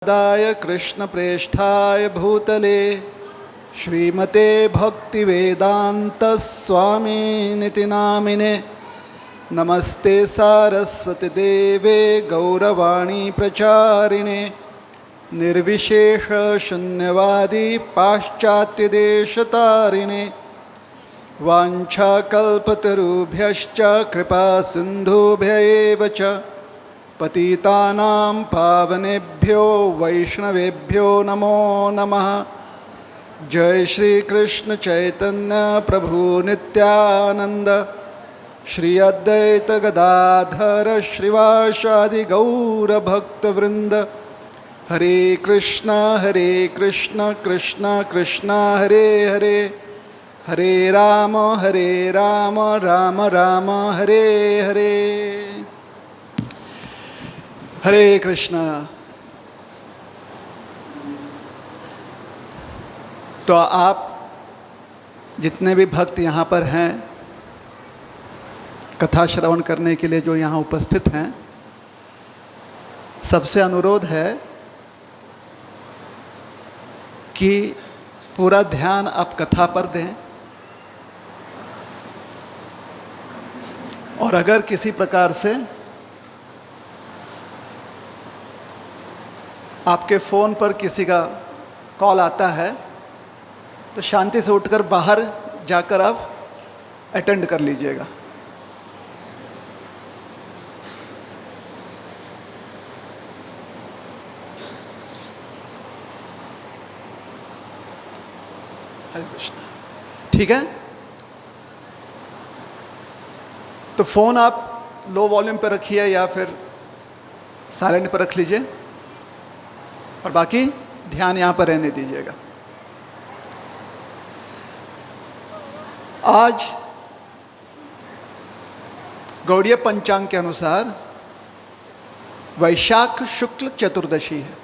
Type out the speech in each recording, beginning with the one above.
दाय कृष्णप्रेष्ठाय भूतले श्रीमते भक्तिवेदान्तस्वामिनिति नामिने नमस्ते सारस्वती देवे गौरवाणी प्रचारिणे निर्विशेष शून्यवादी पाश्चात्यदेशतारिणे वाञ्छाकल्पतरुभ्यश्च कृपा सिन्धुभ्य एव च पतितानां पावनेभ्यो वैष्णवेभ्यो नमो नमः। जय श्री कृष्ण चैतन्य प्रभु नित्यानंद श्री अद्वैत गदाधर श्रीवासादि गौर भक्तवृंद। हरे कृष्ण कृष्ण कृष्ण हरे हरे, हरे राम राम राम हरे हरे। हरे कृष्ण। तो आप जितने भी भक्त यहाँ पर हैं कथा श्रवण करने के लिए जो यहाँ उपस्थित हैं, सबसे अनुरोध है कि पूरा ध्यान आप कथा पर दें और अगर किसी प्रकार से आपके फ़ोन पर किसी का कॉल आता है तो शांति से उठकर बाहर जाकर आप अटेंड कर लीजिएगा। हरे कृष्ण। ठीक है, तो फ़ोन आप लो वॉल्यूम पर रखिए या फिर साइलेंट पर रख लीजिए और बाकी ध्यान यहाँ पर रहने दीजिएगा। आज गौड़ीय पंचांग के अनुसार वैशाख शुक्ल चतुर्दशी है।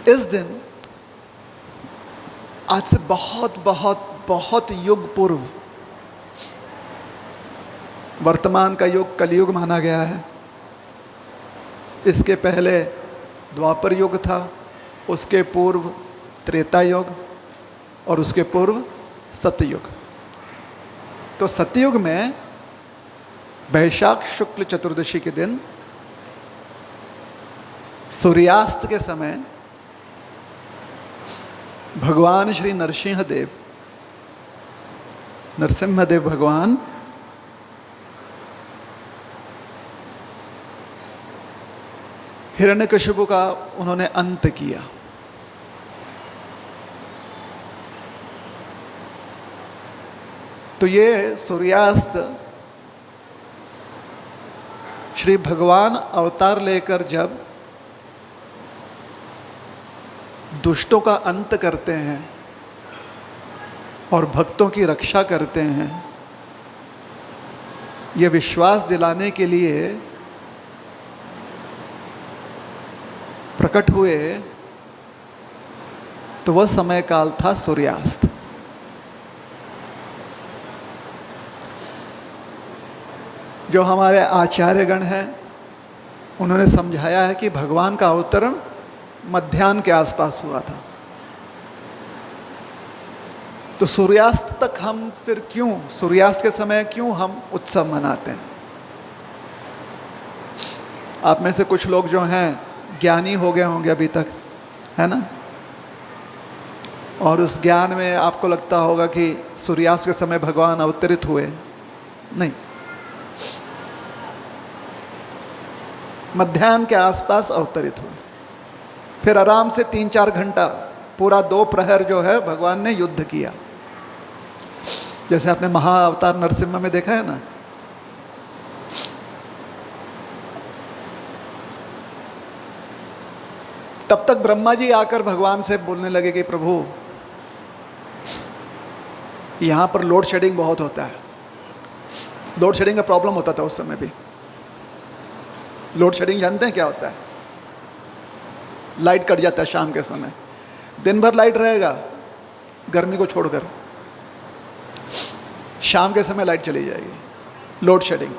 इस दिन आज से बहुत बहुत बहुत युग पूर्व, वर्तमान का युग कलयुग माना गया है, इसके पहले द्वापर युग था, उसके पूर्व त्रेता युग और उसके पूर्व सतयुग। तो सतयुग में वैशाख शुक्ल चतुर्दशी के दिन सूर्यास्त के समय भगवान श्री नरसिंहदेव भगवान हिरण्यकशिपु का उन्होंने अंत किया। तो ये सूर्यास्त श्री भगवान अवतार लेकर जब दुष्टों का अंत करते हैं और भक्तों की रक्षा करते हैं, ये विश्वास दिलाने के लिए प्रकट हुए, तो वह समय काल था सूर्यास्त। जो हमारे आचार्यगण हैं उन्होंने समझाया है कि भगवान का अवतरण मध्याह्न के आसपास हुआ था। तो सूर्यास्त तक हम फिर क्यों, सूर्यास्त के समय क्यों हम उत्सव मनाते हैं? आप में से कुछ लोग जो हैं ज्ञानी हो गए होंगे अभी तक, है ना? और उस ज्ञान में आपको लगता होगा कि सूर्यास्त के समय भगवान अवतरित हुए। नहीं, मध्याह्न के आसपास अवतरित हुए। फिर आराम से 3-4 घंटा, पूरा 2 प्रहर जो है भगवान ने युद्ध किया। जैसे आपने महाअवतार नरसिम्हा में देखा है ना, तब तक ब्रह्मा जी आकर भगवान से बोलने लगे कि प्रभु, यहाँ पर लोड शेडिंग बहुत होता है। लोड शेडिंग का प्रॉब्लम होता था उस समय भी। लोड शेडिंग जानते हैं क्या होता है? लाइट कट जाता है शाम के समय, दिन भर लाइट रहेगा गर्मी को छोड़कर, शाम के समय लाइट चली जाएगी, लोड शेडिंग।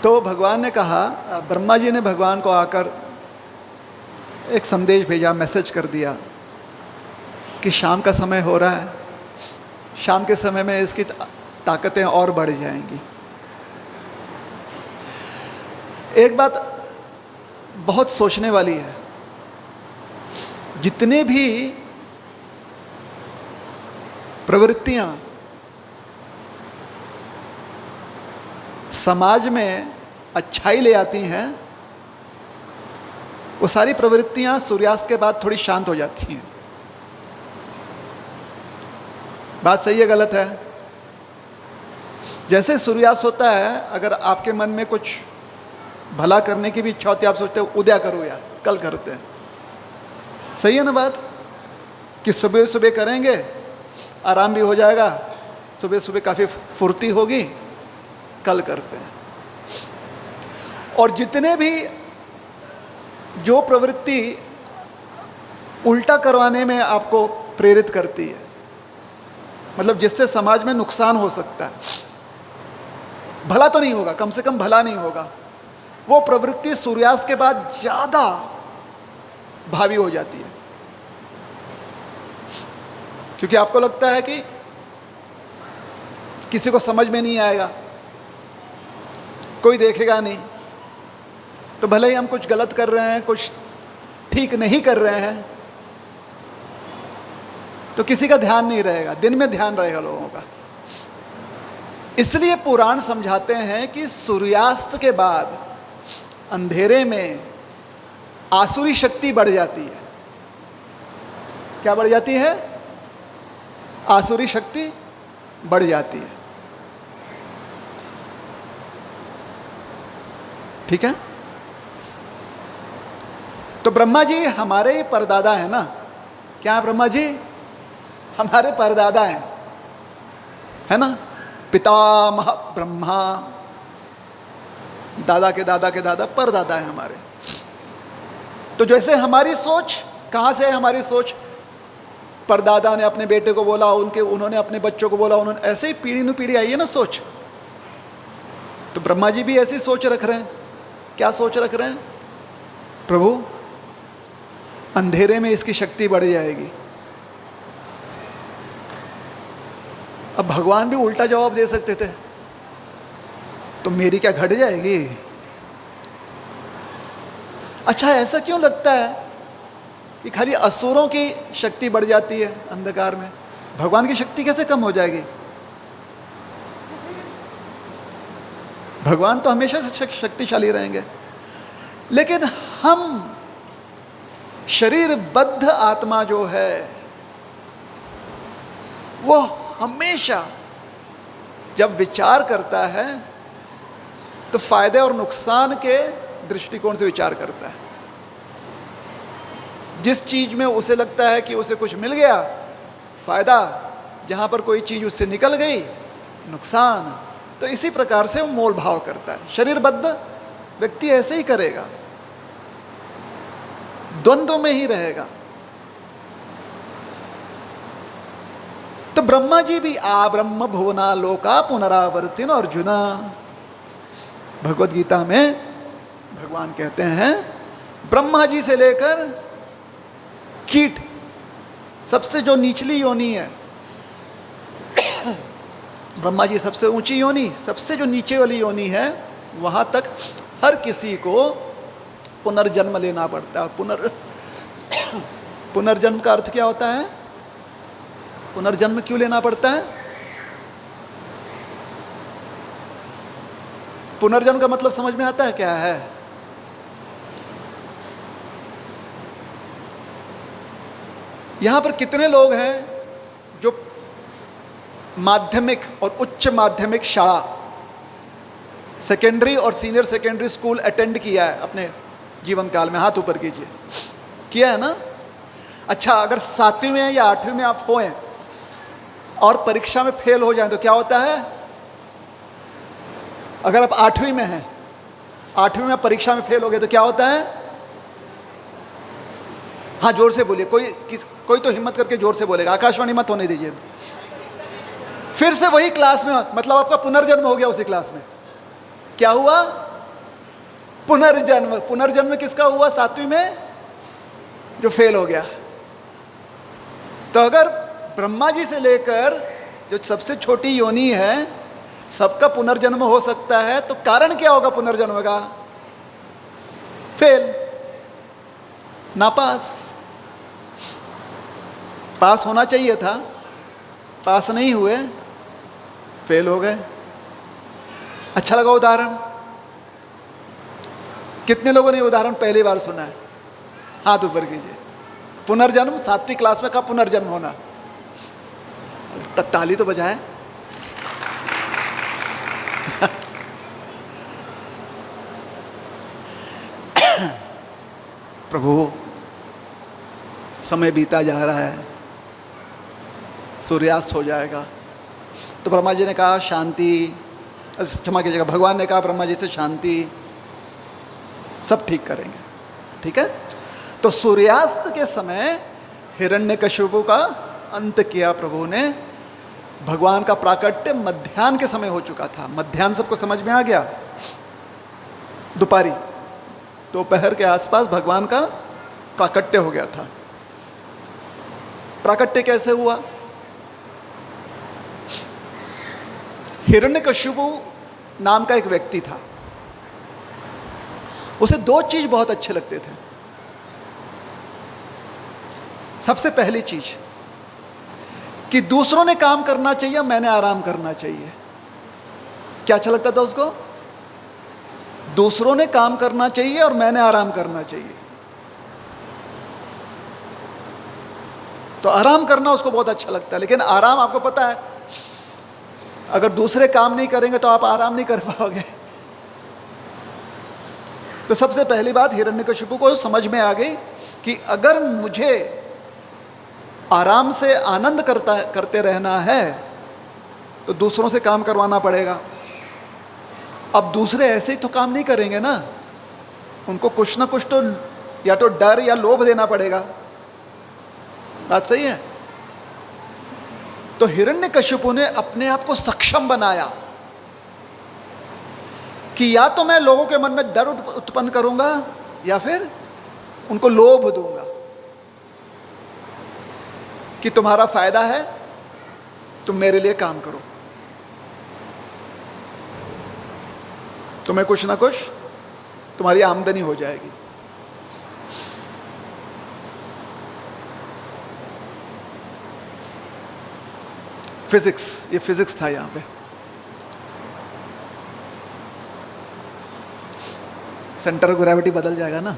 तो भगवान ने कहा, ब्रह्मा जी ने भगवान को आकर एक संदेश भेजा, मैसेज कर दिया कि शाम का समय हो रहा है, शाम के समय में इसकी ताकतें और बढ़ जाएंगी। एक बात बहुत सोचने वाली है, जितने भी प्रवृत्तियां समाज में अच्छाई ले आती हैं, वो सारी प्रवृत्तियां सूर्यास्त के बाद थोड़ी शांत हो जाती हैं। बात सही है गलत है? जैसे सूर्यास्त होता है, अगर आपके मन में कुछ भला करने की भी इच्छा होती है, आप सोचते हो उद्या करो यार, कल करते हैं। सही है ना बात? कि सुबह सुबह करेंगे, आराम भी हो जाएगा, सुबह सुबह काफ़ी फुर्ती होगी, कल करते हैं। और जितने भी जो प्रवृत्ति उल्टा करवाने में आपको प्रेरित करती है, मतलब जिससे समाज में नुकसान हो सकता है, भला तो नहीं होगा, कम से कम भला नहीं होगा, वो प्रवृत्ति सूर्यास्त के बाद ज़्यादा भावी हो जाती है। क्योंकि आपको लगता है कि किसी को समझ में नहीं आएगा, कोई देखेगा नहीं, तो भले ही हम कुछ गलत कर रहे हैं, कुछ ठीक नहीं कर रहे हैं, तो किसी का ध्यान नहीं रहेगा, दिन में ध्यान रहेगा लोगों का। इसलिए पुराण समझाते हैं कि सूर्यास्त के बाद अंधेरे में आसुरी शक्ति बढ़ जाती है। क्या बढ़ जाती है? आसुरी शक्ति बढ़ जाती है। ठीक है? तो ब्रह्मा जी हमारे ही परदादा हैं ना? क्या है ब्रह्मा जी? हमारे परदादा हैं, है ना? पितामह ब्रह्मा, दादा के दादा के दादा परदादा है हमारे। तो जैसे हमारी सोच, कहाँ से है हमारी सोच? परदादा ने अपने बेटे को बोला, उन्होंने अपने बच्चों को बोला, उन्होंने ऐसे ही पीढ़ी न पीढ़ी आई है ना सोच। तो ब्रह्मा जी भी ऐसी सोच रख रहे हैं। क्या सोच रख रहे हैं? प्रभु अंधेरे में इसकी शक्ति बढ़ जाएगी। अब भगवान भी उल्टा जवाब दे सकते थे, तो मेरी क्या घट जाएगी? अच्छा, ऐसा क्यों लगता है कि खाली असुरों की शक्ति बढ़ जाती है अंधकार में, भगवान की शक्ति कैसे कम हो जाएगी? भगवान तो हमेशा से शक्तिशाली रहेंगे। लेकिन हम शरीरबद्ध आत्मा जो है, वो हमेशा जब विचार करता है तो फायदे और नुकसान के दृष्टिकोण से विचार करता है। जिस चीज में उसे लगता है कि उसे कुछ मिल गया फायदा, जहां पर कोई चीज उससे निकल गई नुकसान, तो इसी प्रकार से वो मोल भाव करता है। शरीरबद्ध व्यक्ति ऐसे ही करेगा, द्वंद्व में ही रहेगा। तो ब्रह्मा जी भी आ ब्रह्म भुवना लोका पुनरावर्तिन अर्जुना, भगवत गीता में भगवान कहते हैं ब्रह्मा जी से लेकर कीट, सबसे जो निचली योनि है, ब्रह्मा जी सबसे ऊंची योनि, सबसे जो नीचे वाली योनि है, वहां तक हर किसी को पुनर्जन्म लेना पड़ता है। पुनर्जन्म का अर्थ क्या होता है? पुनर्जन्म क्यों लेना पड़ता है? पुनर्जन्म का मतलब समझ में आता है क्या है? यहां पर कितने लोग हैं जो माध्यमिक और उच्च माध्यमिक शाला, सेकेंडरी और सीनियर सेकेंडरी स्कूल अटेंड किया है अपने जीवन काल में? हाथ ऊपर कीजिए। किया है ना? अच्छा, अगर 7वीं में या 8वीं में आप होएं और परीक्षा में फेल हो जाएं तो क्या होता है? अगर आप 8वीं में हैं, 8वीं में परीक्षा में फेल हो गए तो क्या होता है? हाँ, जोर से बोलिए, कोई तो हिम्मत करके जोर से बोलेगा, आकाशवाणी मत होने दीजिए। फिर से वही क्लास में, मतलब आपका पुनर्जन्म हो गया उसी क्लास में। क्या हुआ? पुनर्जन्म, पुनर्जन्म किसका हुआ? सातवीं में जो फेल हो गया। तो अगर ब्रह्मा जी से लेकर जो सबसे छोटी योनि है सबका पुनर्जन्म हो सकता है, तो कारण क्या होगा पुनर्जन्म का? फेल, नापास। पास होना चाहिए था, पास नहीं हुए, फेल हो गए। अच्छा लगा उदाहरण? कितने लोगों ने उदाहरण पहली बार सुना है? हाथ ऊपर कीजिए। पुनर्जन्म, 7वीं क्लास में कहा पुनर्जन्म होना, ताली तो बजाए। प्रभु, समय बीता जा रहा है, सूर्यास्त हो जाएगा। तो ब्रह्मा जी ने कहा शांति, क्षमा कीजिएगा, भगवान ने कहा ब्रह्मा जी से शांति, सब ठीक करेंगे। ठीक है। तो सूर्यास्त के समय हिरण्यकशिपु का अंत किया प्रभु ने। भगवान का प्राकट्य मध्याह्न के समय हो चुका था। मध्याह्न सबको समझ में आ गया? दोपहरी, दोपहर के आसपास भगवान का प्राकट्य हो गया था। प्राकट्य कैसे हुआ? हिरण्यकशिपु नाम का एक व्यक्ति था, उसे 2 चीज बहुत अच्छे लगते थे। सबसे पहली चीज कि दूसरों ने काम करना चाहिए, मैंने आराम करना चाहिए। क्या अच्छा लगता था उसको? दूसरों ने काम करना चाहिए और मैंने आराम करना चाहिए। तो आराम करना उसको बहुत अच्छा लगता है। लेकिन आराम, आपको पता है, अगर दूसरे काम नहीं करेंगे तो आप आराम नहीं कर पाओगे। तो सबसे पहली बात हिरण्यकशिपु को समझ में आ गई कि अगर मुझे आराम से आनंद करते रहना है तो दूसरों से काम करवाना पड़ेगा। अब दूसरे ऐसे ही तो काम नहीं करेंगे ना, उनको कुछ ना कुछ तो या तो डर या लोभ देना पड़ेगा। बात सही है? तो हिरण्यकशिपु ने अपने आप को सक्षम बनाया कि या तो मैं लोगों के मन में डर उत्पन्न करूंगा या फिर उनको लोभ दूंगा कि तुम्हारा फायदा है, तुम मेरे लिए काम करो, तुम्हें कुछ ना कुछ तुम्हारी आमदनी हो जाएगी। फिजिक्स, ये फिजिक्स था यहां पे। सेंटर ऑफ ग्रेविटी बदल जाएगा ना।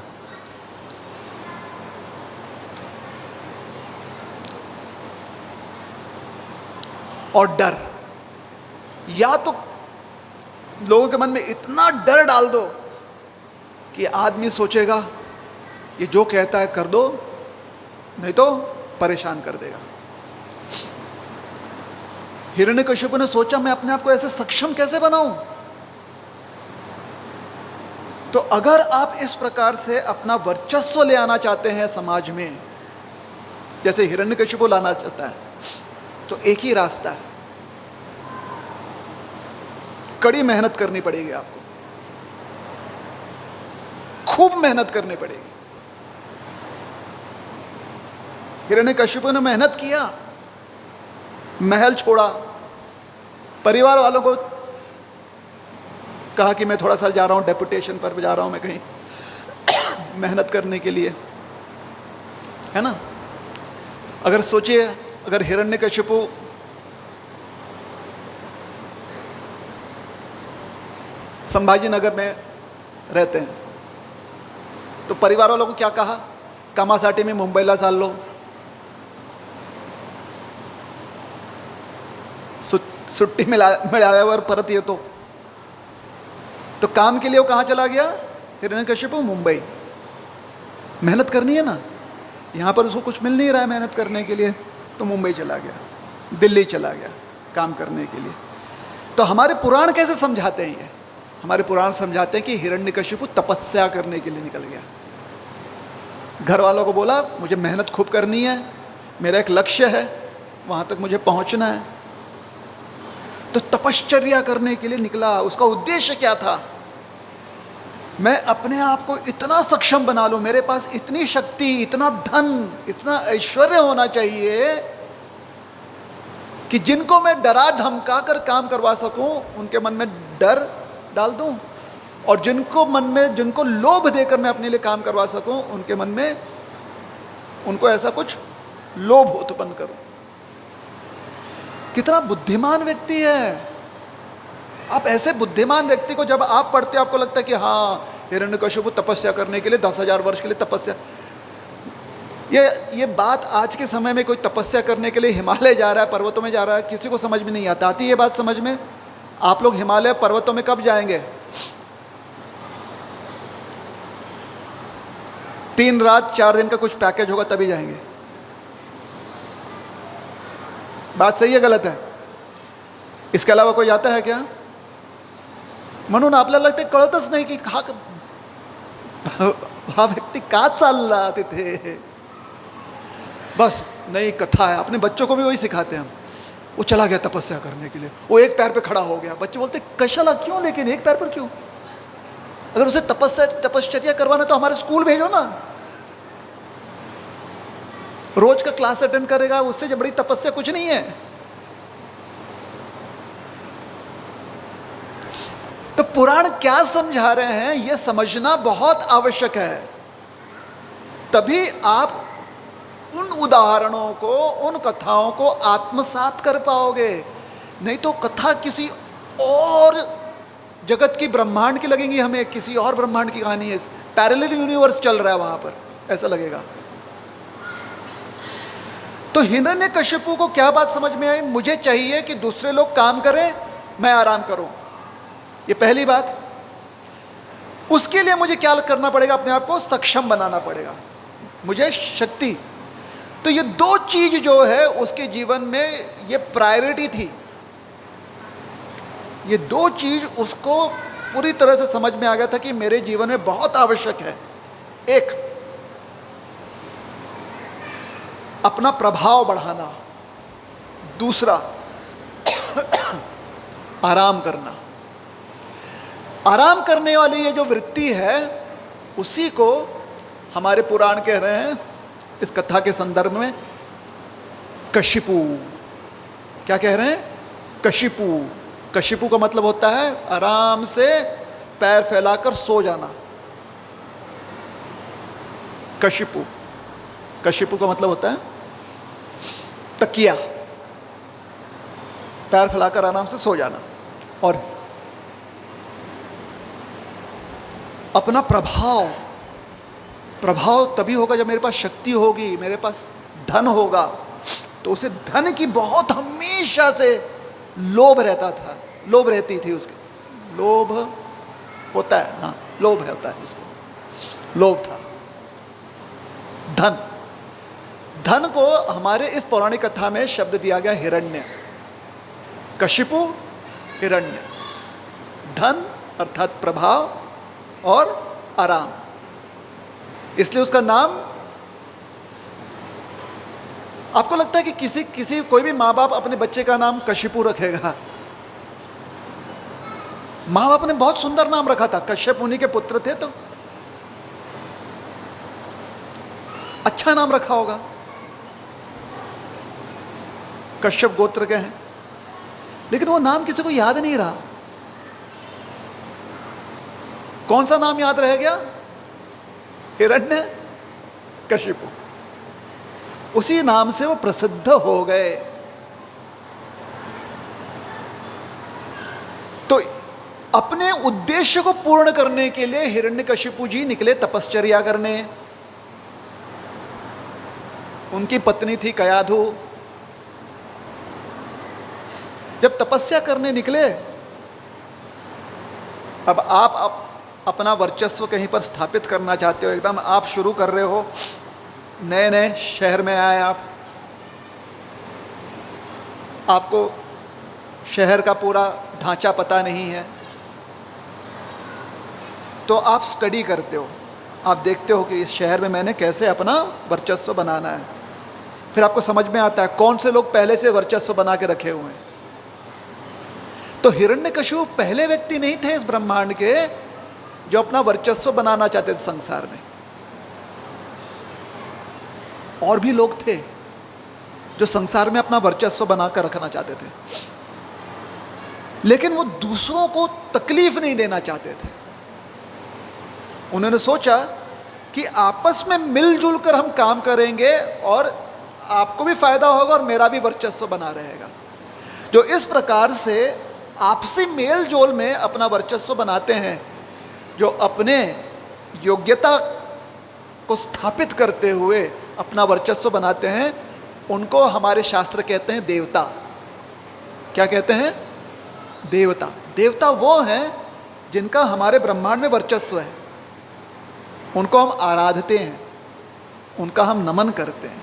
और डर, या तो लोगों के मन में इतना डर डाल दो कि आदमी सोचेगा ये जो कहता है कर दो, नहीं तो परेशान कर देगा। हिरण्यकशिपु ने सोचा मैं अपने आप को ऐसे सक्षम कैसे बनाऊं। तो अगर आप इस प्रकार से अपना वर्चस्व ले आना चाहते हैं समाज में, जैसे हिरण्यकशिपु लाना चाहता है, तो एक ही रास्ता है, कड़ी मेहनत करनी पड़ेगी आपको, खूब मेहनत करनी पड़ेगी। हिरण्यकशिपु ने मेहनत किया, महल छोड़ा, परिवार वालों को कहा कि मैं थोड़ा सा जा रहा हूं, डेपुटेशन पर जा रहा हूं मैं कहीं मेहनत करने के लिए, है ना। अगर सोचिए, अगर हिरण्यकशिपु संभाजी नगर में रहते हैं तो परिवार वालों को क्या कहा? कामासाठी में मुंबईला चाललो, सुट्टी मिळाल्यावर परत येतो। तो काम के लिए वो कहाँ चला गया? हिरण्यकशिपु मुंबई। मेहनत करनी है ना, यहाँ पर उसको कुछ मिल नहीं रहा है मेहनत करने के लिए, तो मुंबई चला गया, दिल्ली चला गया काम करने के लिए। तो हमारे पुराण कैसे समझाते हैं ये? हमारे पुराण समझाते हैं कि हिरण्यकशिपु तपस्या करने के लिए निकल गया। घर वालों को बोला मुझे मेहनत खूब करनी है, मेरा एक लक्ष्य है, वहाँ तक मुझे पहुँचना है। तो तपश्चर्या करने के लिए निकला। उसका उद्देश्य क्या था? मैं अपने आप को इतना सक्षम बना लूं, मेरे पास इतनी शक्ति, इतना धन, इतना ऐश्वर्य होना चाहिए कि जिनको मैं डरा धमका कर काम करवा सकूं, उनके मन में डर डाल दूं, और जिनको लोभ देकर मैं अपने लिए काम करवा सकूं, उनके मन में उनको ऐसा कुछ लोभ उत्पन्न करूं। कितना बुद्धिमान व्यक्ति है। आप ऐसे बुद्धिमान व्यक्ति को जब आप पढ़ते हो, आपको लगता है कि हाँ, हिरण्यकशिपु तपस्या करने के लिए 10,000 वर्ष के लिए तपस्या। ये बात आज के समय में कोई तपस्या करने के लिए हिमालय जा रहा है, पर्वतों में जा रहा है, किसी को समझ में नहीं आता। आती ये बात समझ में? आप लोग हिमालय पर्वतों में कब जाएंगे? 3 रात 4 दिन का कुछ पैकेज होगा तभी जाएंगे। बात सही है गलत है? इसके अलावा कोई जाता है क्या? म्हणून आपल्याला ते कळतच नाही की हा व्यक्ति का चालला तिथे। बस नई कथा है, अपने बच्चों को भी वही सिखाते हैं हम। वो चला गया तपस्या करने के लिए, वो एक पैर पे खड़ा हो गया। बच्चे बोलते कशाला, क्यों, लेकिन एक पैर पर क्यों? अगर उसे तपश्चर्या करवाना तो हमारे स्कूल भेजो ना, रोज का क्लास अटेंड करेगा, उससे जो बड़ी तपस्या कुछ नहीं है। तो पुराण क्या समझा रहे हैं, यह समझना बहुत आवश्यक है। तभी आप उन उदाहरणों को, उन कथाओं को आत्मसात कर पाओगे। नहीं तो कथा किसी और जगत की, ब्रह्मांड की लगेंगी हमें, किसी और ब्रह्मांड की कहानी है, पैरेलल यूनिवर्स चल रहा है वहां पर, ऐसा लगेगा। तो हिरण्यकशिपु को क्या बात समझ में आई? मुझे चाहिए कि दूसरे लोग काम करें, मैं आराम करूं। ये पहली बात। उसके लिए मुझे क्या करना पड़ेगा? अपने आप को सक्षम बनाना पड़ेगा, मुझे शक्ति। तो ये 2 चीज जो है उसके जीवन में ये प्रायोरिटी थी। ये 2 चीज उसको पूरी तरह से समझ में आ गया था कि मेरे जीवन में बहुत आवश्यक है। एक, अपना प्रभाव बढ़ाना। दूसरा, आराम करना। आराम करने वाली ये जो वृत्ति है, उसी को हमारे पुराण कह रहे हैं इस कथा के संदर्भ में कशिपु। क्या कह रहे हैं? कशिपु। कशिपु का मतलब होता है आराम से पैर फैलाकर सो जाना। कशिपु, कशिपु का मतलब होता है तकिया, पैर फैलाकर आराम से सो जाना। और अपना प्रभाव, प्रभाव तभी होगा जब मेरे पास शक्ति होगी, मेरे पास धन होगा। तो उसे धन की बहुत हमेशा से लोभ रहता था, लोभ रहती थी उसकी। लोभ होता है, हाँ, लोभ होता है उसको, लोभ था। धन, धन को हमारे इस पौराणिक कथा में शब्द दिया गया हिरण्य। कशिपु, हिरण्य। धन अर्थात प्रभाव और आराम, इसलिए उसका नाम। आपको लगता है कि किसी कोई भी माँ बाप अपने बच्चे का नाम कशिपु रखेगा? माँ बाप ने बहुत सुंदर नाम रखा था, कश्यप उन्हीं के पुत्र थे, तो अच्छा नाम रखा होगा। कश्यप गोत्र के हैं, लेकिन वो नाम किसी को याद नहीं रहा। कौन सा नाम याद रह गया? हिरण्य कशिपु। उसी नाम से वो प्रसिद्ध हो गए। तो अपने उद्देश्य को पूर्ण करने के लिए हिरण्यकशिपु जी निकले तपश्चर्या करने। उनकी पत्नी थी कयाधु। जब तपस्या करने निकले, अब आप अपना वर्चस्व कहीं पर स्थापित करना चाहते हो, एकदम आप शुरू कर रहे हो, नए नए शहर में आए आपको शहर का पूरा ढांचा पता नहीं है, तो आप स्टडी करते हो, आप देखते हो कि इस शहर में मैंने कैसे अपना वर्चस्व बनाना है। फिर आपको समझ में आता है कौन से लोग पहले से वर्चस्व बना के रखे हुए हैं। तो हिरण्यकशिपु पहले व्यक्ति नहीं थे इस ब्रह्मांड के जो अपना वर्चस्व बनाना चाहते थे संसार में। और भी लोग थे जो संसार में अपना वर्चस्व बनाकर रखना चाहते थे, लेकिन वो दूसरों को तकलीफ नहीं देना चाहते थे। उन्होंने सोचा कि आपस में मिलजुल कर हम काम करेंगे और आपको भी फायदा होगा और मेरा भी वर्चस्व बना रहेगा। जो इस प्रकार से आपसी मेल जोल में अपना वर्चस्व बनाते हैं, जो अपने योग्यता को स्थापित करते हुए अपना वर्चस्व बनाते हैं, उनको हमारे शास्त्र कहते हैं देवता। क्या कहते हैं? देवता। देवता वो हैं जिनका हमारे ब्रह्मांड में वर्चस्व है, उनको हम आराधते हैं, उनका हम नमन करते हैं,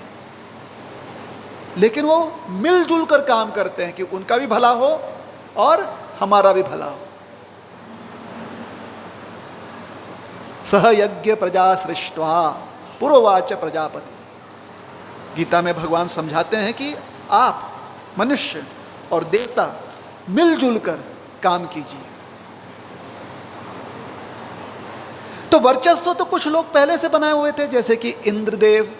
लेकिन वो मिलजुल कर काम करते हैं कि उनका भी भला हो और हमारा भी भला हो। सह यज्ञ प्रजा सृष्ट्वा पुरोवाच प्रजापति। गीता में भगवान समझाते हैं कि आप मनुष्य और देवता मिलजुल कर काम कीजिए। तो वर्चस्व तो कुछ लोग पहले से बनाए हुए थे, जैसे कि इंद्रदेव।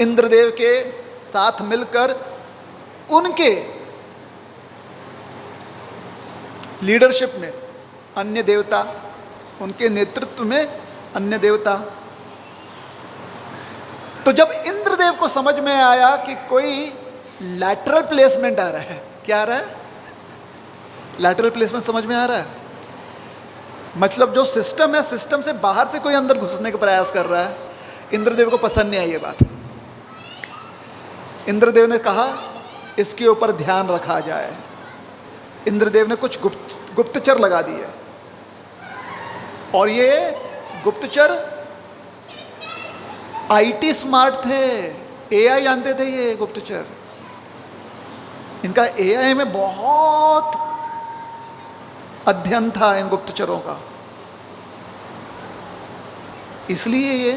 इंद्रदेव के साथ मिलकर उनके लीडरशिप में अन्य देवता, उनके नेतृत्व में अन्य देवता। तो जब इंद्रदेव को समझ में आया कि कोई लैटरल प्लेसमेंट आ रहा है, क्या आ रहा है? लैटरल प्लेसमेंट समझ में आ रहा है? मतलब जो सिस्टम है, सिस्टम से बाहर से कोई अंदर घुसने का प्रयास कर रहा है। इंद्रदेव को पसंद नहीं आई ये बात। इंद्रदेव ने कहा इसके ऊपर ध्यान रखा जाए। इंद्रदेव ने कुछ गुप्तचर लगा दिए, और ये गुप्तचर आईटी स्मार्ट थे, एआई जानते थे ये गुप्तचर। इनका एआई में बहुत अध्ययन था इन गुप्तचरों का, इसलिए ये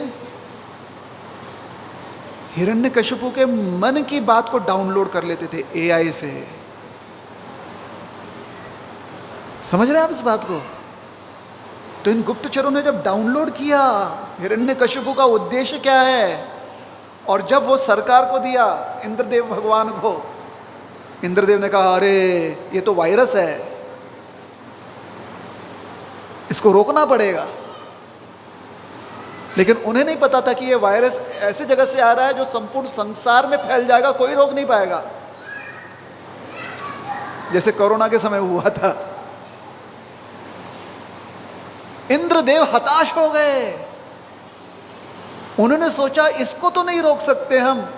हिरण्यकशिपु के मन की बात को डाउनलोड कर लेते थे एआई से। समझ रहे हैं आप इस बात को? तो इन गुप्तचरों ने जब डाउनलोड किया हिरण्यकशिपु का उद्देश्य क्या है, और जब वो सरकार को दिया, इंद्रदेव भगवान को, इंद्रदेव ने कहा अरे ये तो वायरस है, इसको रोकना पड़ेगा। लेकिन उन्हें नहीं पता था कि ये वायरस ऐसे जगह से आ रहा है जो संपूर्ण संसार में फैल जाएगा, कोई रोक नहीं पाएगा, जैसे कोरोना के समय हुआ था। इंद्रदेव हताश हो गए। उन्होंने सोचा इसको तो नहीं रोक सकते हम,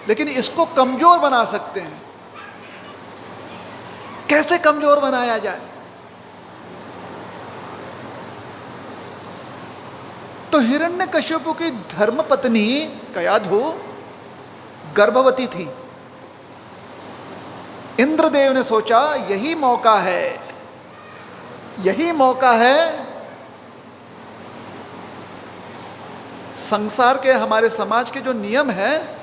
लेकिन इसको कमजोर बना सकते हैं। कैसे कमजोर बनाया जाए? तो हिरण्यकशिपु की धर्मपत्नी कयाधु गर्भवती थी। इंद्रदेव ने सोचा यही मौका है, यही मौका है संसार के, हमारे समाज के जो नियम है,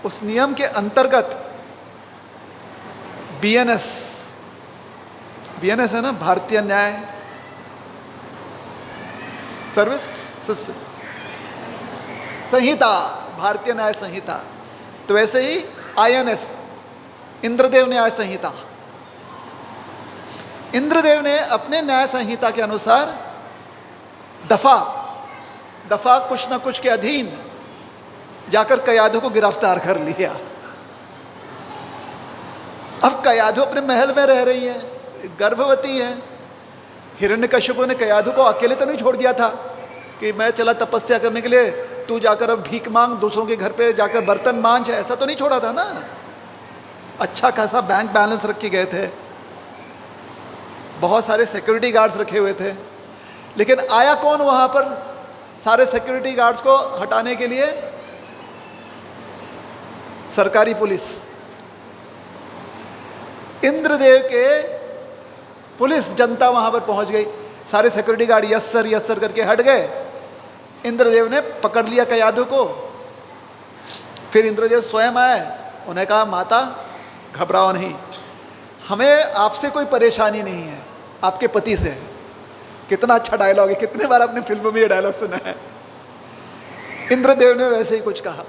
उस नियम के अंतर्गत बीएनएस है ना, भारतीय न्याय सर्विस सिस्टम संहिता, भारतीय न्याय संहिता। तो वैसे ही आईएनएस, इंद्रदेव न्याय संहिता। इंद्रदेव ने अपने न्याय संहिता के अनुसार दफा कुछ न कुछ के अधीन जाकर कयाधु को गिरफ्तार कर लिया। अब कयाधु अपने महल में रह रही है, गर्भवती है। हिरण्यकशिपु ने कयाधु को अकेले तो नहीं छोड़ दिया था कि मैं चला तपस्या करने के लिए, तू जाकर अब भीख मांग, दूसरों के घर पे जाकर बर्तन मांझ, ऐसा तो नहीं छोड़ा था ना। अच्छा खासा बैंक बैलेंस रखे गए थे, बहुत सारे सिक्योरिटी गार्ड्स रखे हुए थे। लेकिन आया कौन वहां पर सारे सिक्योरिटी गार्ड्स को हटाने के लिए? सरकारी पुलिस। इंद्रदेव के पुलिस जनता वहां पर पहुंच गई। सारे सिक्योरिटी गार्ड यस सर करके हट गए। इंद्रदेव ने पकड़ लिया कयाधु को। फिर इंद्रदेव स्वयं आए, उन्हें कहा माता घबराओ नहीं, हमें आपसे कोई परेशानी नहीं है, आपके पति से। कितना अच्छा डायलॉग है, कितने बार आपने फिल्मों में ये डायलॉग सुना है। इंद्रदेव ने वैसे ही कुछ कहा,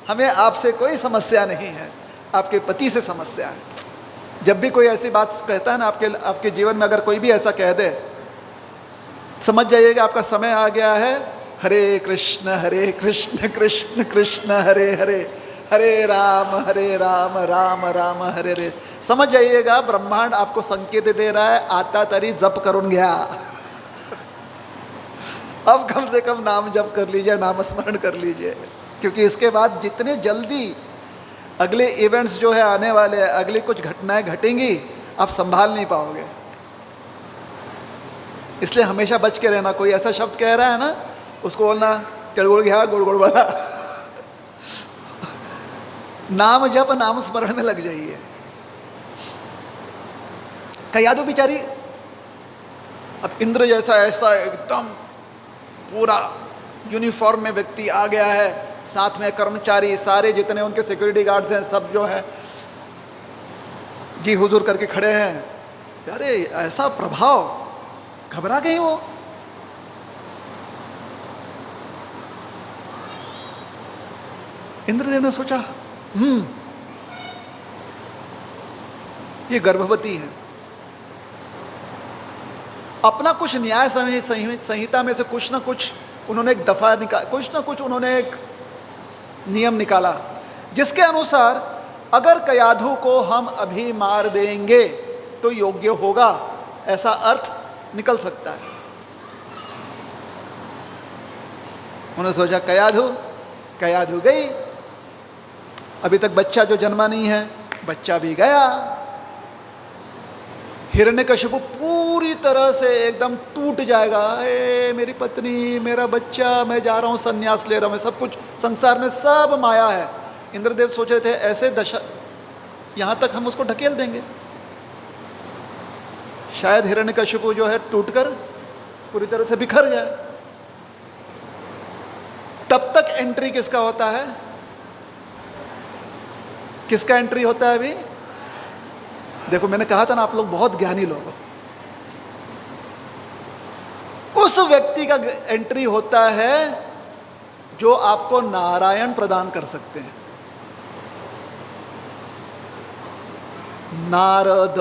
हमें आपसे कोई समस्या नहीं है, आपके पति से समस्या है। जब भी कोई ऐसी बात कहता है ना, आपके जीवन में अगर कोई भी ऐसा कह दे, समझ जाइएगा आपका समय आ गया है। हरे कृष्ण कृष्ण कृष्ण हरे हरे, हरे राम राम राम हरे हरे। समझ जाइएगा ब्रह्मांड आपको संकेत दे रहा है, आता तरी जप करून घ्या। अब कम से कम नाम जप कर लीजिए, नाम स्मरण कर लीजिए, क्योंकि इसके बाद जितने जल्दी अगले इवेंट्स जो है आने वाले हैं, अगली कुछ घटनाएं घटेंगी, आप संभाल नहीं पाओगे। इसलिए हमेशा बच के रहना। कोई ऐसा शब्द कह रहा है ना, उसको बोलना गुड़ गया गुड़ गुड़ बड़ा। नाम जप, नाम स्मरण में लग जाइए। कयादू बिचारी, अब इंद्र जैसा ऐसा एकदम पूरा यूनिफॉर्म में व्यक्ति आ गया है, साथ में कर्मचारी सारे जितने उनके सिक्योरिटी गार्ड्स हैं सब जो है जी हुजूर करके खड़े हैं। अरे ऐसा प्रभाव, घबरा गई वो। इंद्रदेव ने सोचा ये गर्भवती है। अपना कुछ न्याय संहिता में से कुछ ना कुछ उन्होंने एक दफा निकाला, कुछ ना कुछ उन्होंने एक नियम निकाला, जिसके अनुसार अगर कयाधु को हम अभी मार देंगे तो योग्य होगा, ऐसा अर्थ निकल सकता है। उन्होंने सोचा कयाधु गई, अभी तक बच्चा जो जन्मा नहीं है, बच्चा भी गया। हिरण्यकशिपु पूरी तरह से एकदम टूट जाएगा, ए मेरी पत्नी, मेरा बच्चा, मैं जा रहा हूँ, संन्यास ले रहा हूँ, सब कुछ संसार में सब माया है। इंद्रदेव सोच रहे थे ऐसे दशा, यहाँ तक हम उसको ढकेल देंगे, शायद हिरण्यकशिपु जो है टूटकर पूरी तरह से बिखर जाए। तब तक एंट्री किसका होता है? किसका एंट्री होता है अभी? देखो मैंने कहा था ना, आप लोग बहुत ज्ञानी लोग हो। उस व्यक्ति का एंट्री होता है जो आपको नारायण प्रदान कर सकते हैं। नारद,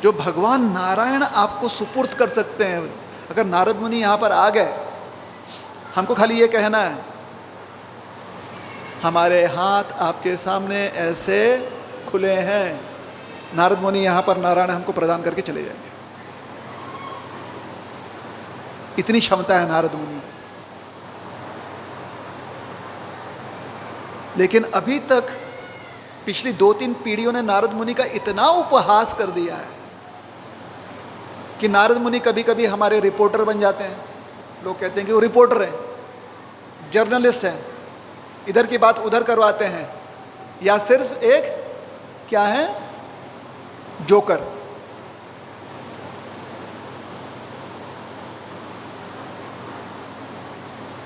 जो भगवान नारायण आपको सुपुर्द कर सकते हैं। अगर नारद मुनि यहां पर आ गए, हमको खाली ये कहना है, हमारे हाथ आपके सामने ऐसे खुले हैं, नारद मुनि यहां पर नारायण हमको प्रदान करके चले जाएंगे। इतनी क्षमता है नारद मुनि। लेकिन अभी तक पिछली 2-3 पीढ़ियों ने नारद मुनि का इतना उपहास कर दिया है कि नारद मुनि कभी कभी हमारे रिपोर्टर बन जाते हैं। लोग कहते हैं कि वो रिपोर्टर हैं, जर्नलिस्ट हैं, इधर की बात उधर करवाते हैं, या सिर्फ एक क्या है, जोकर।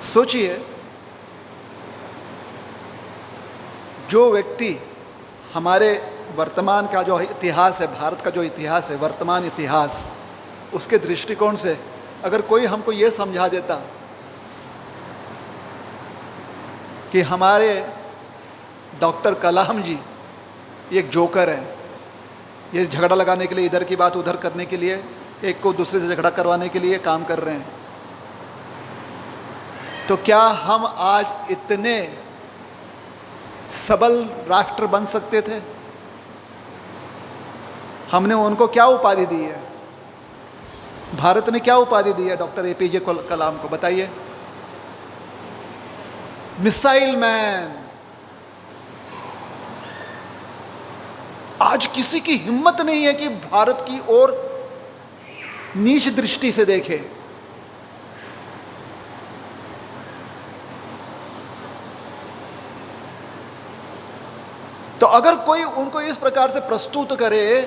सोचिए, जो व्यक्ति हमारे वर्तमान का जो इतिहास है, भारत का जो इतिहास है, वर्तमान इतिहास, उसके दृष्टिकोण से अगर कोई हमको ये समझा देता कि हमारे डॉक्टर कलाम जी एक जोकर है, ये झगड़ा लगाने के लिए, इधर की बात उधर करने के लिए, एक को दूसरे से झगड़ा करवाने के लिए काम कर रहे हैं, तो क्या हम आज इतने सबल राष्ट्र बन सकते थे? हमने उनको क्या उपाधि दी है? भारत ने क्या उपाधि दी है डॉक्टर एपीजे कलाम को? बताइए। Missile man. आज किसी की हिम्मत नहीं है कि भारत की ओर नीच दृष्टि से देखे। तो अगर कोई उनको इस प्रकार से प्रस्तुत करे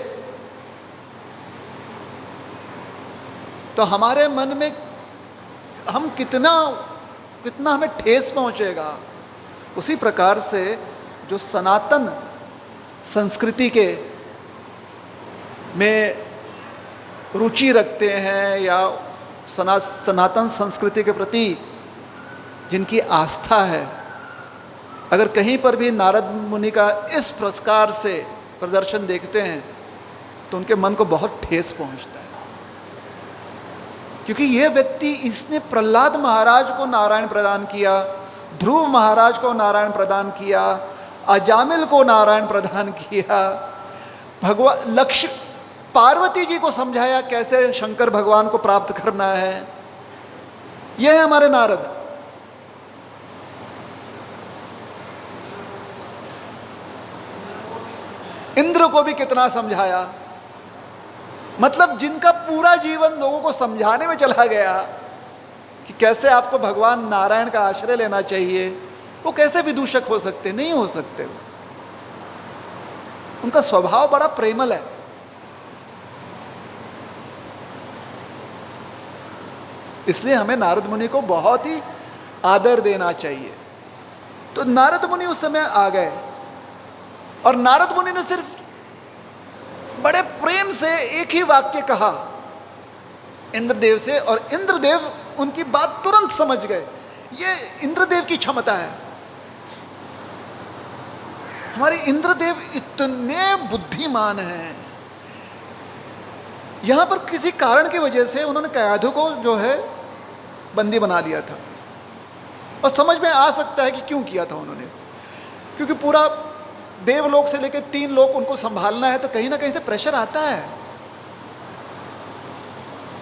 तो हमारे मन में हम कितना हमें ठेस पहुंचेगा। उसी प्रकार से जो सनातन संस्कृति के में रुचि रखते हैं या सनातन संस्कृति के प्रति जिनकी आस्था है, अगर कहीं पर भी नारद मुनि का इस प्रकार से प्रदर्शन देखते हैं तो उनके मन को बहुत ठेस पहुंचता है। क्योंकि यह व्यक्ति, इसने प्रहलाद महाराज को नारायण प्रदान किया, ध्रुव महाराज को नारायण प्रदान किया, अजामिल को नारायण प्रदान किया, भगवान लक्ष्य पार्वती जी को समझाया कैसे शंकर भगवान को प्राप्त करना है। यह है हमारे नारद। इंद्र को भी कितना समझाया, मतलब जिनका पूरा जीवन लोगों को समझाने में चला गया कि कैसे आपको भगवान नारायण का आश्रय लेना चाहिए, वो कैसे विदूषक हो सकते? नहीं हो सकते। उनका स्वभाव बड़ा प्रेमल है। इसलिए हमें नारद मुनि को बहुत ही आदर देना चाहिए। तो नारद मुनि उस समय आ गए और नारद मुनि ने सिर्फ बड़े प्रेम से एक ही वाक्य कहा इंद्रदेव से, और इंद्रदेव उनकी बात तुरंत समझ गए। ये इंद्रदेव की क्षमता है। हमारे इंद्रदेव इतने बुद्धिमान हैं। यहां पर किसी कारण की वजह से उन्होंने कयाधु को जो है बंदी बना लिया था, और समझ में आ सकता है कि क्यों किया था उन्होंने, क्योंकि पूरा देवलोक से लेकर 3 लोक उनको संभालना है, तो कहीं ना कहीं से प्रेशर आता है।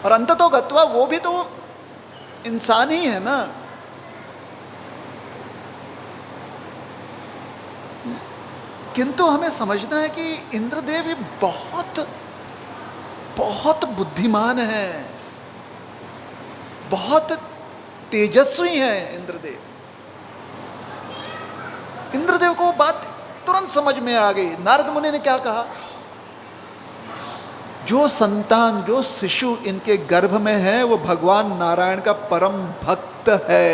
और अंततः गत्वा वो भी तो इंसान ही है ना। किंतु हमें समझना है कि इंद्रदेव ये बहुत बहुत बुद्धिमान है, बहुत तेजस्वी है इंद्रदेव। इंद्रदेव को बात तुरंत समझ में आ गई। नारद मुनि ने क्या कहा? जो संतान, जो शिशु इनके गर्भ में है वो भगवान नारायण का परम भक्त है।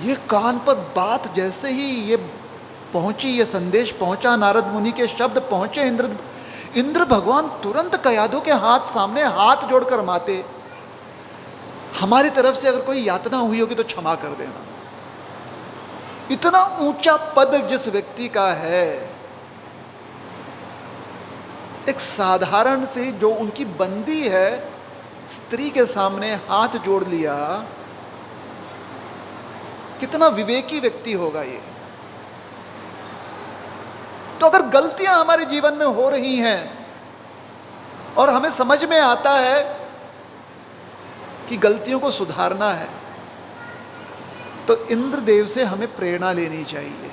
ये कान पर बात जैसे ही ये पहुंची, ये संदेश पहुंचा, नारद मुनि के शब्द पहुंचे, इंद्र भगवान तुरंत कयाधु के हाथ सामने हाथ जोड़कर माते, हमारी तरफ से अगर कोई यातना हुई होगी तो क्षमा कर देना। इतना ऊंचा पद जिस व्यक्ति का है, एक साधारण सी जो उनकी बंदी है स्त्री के सामने हाथ जोड़ लिया, कितना विवेकी व्यक्ति होगा ये। तो अगर गलतियां हमारे जीवन में हो रही हैं और हमें समझ में आता है कि गलतियों को सुधारना है, तो इंद्रदेव से हमें प्रेरणा लेनी चाहिए।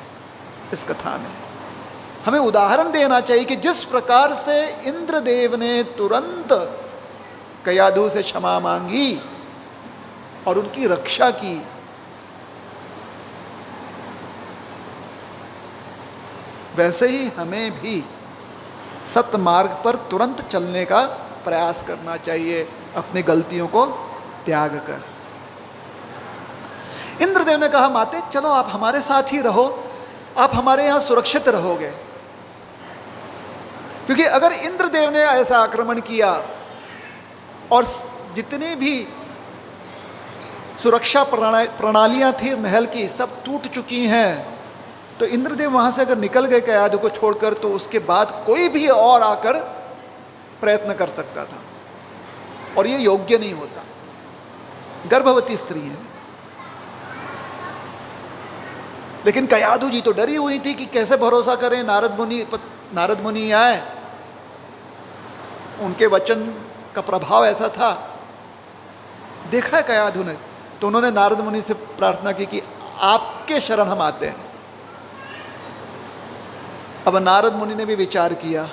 इस कथा में हमें उदाहरण देना चाहिए कि जिस प्रकार से इंद्रदेव ने तुरंत कयाधु से क्षमा मांगी और उनकी रक्षा की, वैसे ही हमें भी सत्मार्ग पर तुरंत चलने का प्रयास करना चाहिए, अपनी गलतियों को त्याग कर। इंद्रदेव ने कहा, माते चलो आप हमारे साथ ही रहो, आप हमारे यहां सुरक्षित रहोगे। क्योंकि अगर इंद्रदेव ने ऐसा आक्रमण किया और जितनी भी सुरक्षा प्रणालियां थी महल की सब टूट चुकी हैं, तो इंद्रदेव वहां से अगर निकल गए कयाधु को छोड़कर, तो उसके बाद कोई भी और आकर प्रयत्न कर सकता था, और ये योग्य नहीं होता। गर्भवती स्त्री है। लेकिन कयाधु जी तो डरी हुई थी कि कैसे भरोसा करें। नारद मुनि आए, उनके वचन का प्रभाव ऐसा था, देखा है कयाधु ने, तो उन्होंने नारद मुनि से प्रार्थना की कि आपके शरण हम आते हैं। अब नारद मुनि ने भी विचार किया,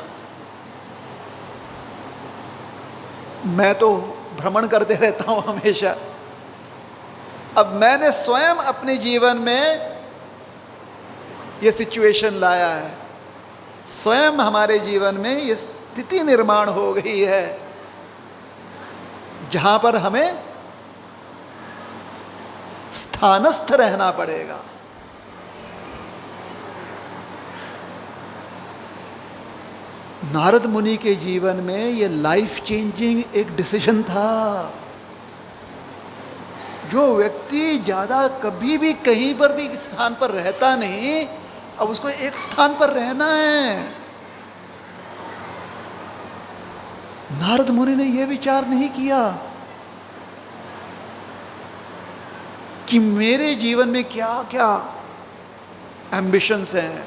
मैं तो भ्रमण करते रहता हूं हमेशा, अब मैंने स्वयं अपने जीवन में ये सिचुएशन लाया है, स्वयं हमारे जीवन में ये स्थिति निर्माण हो गई है जहां पर हमें स्थानस्थ रहना पड़ेगा। नारद मुनि के जीवन में ये लाइफ चेंजिंग एक डिसीजन था। जो व्यक्ति ज़्यादा कभी भी कहीं पर भी स्थान पर रहता नहीं, अब उसको एक स्थान पर रहना है। नारद मुनि ने यह विचार नहीं किया कि मेरे जीवन में क्या क्या एम्बिशंस हैं,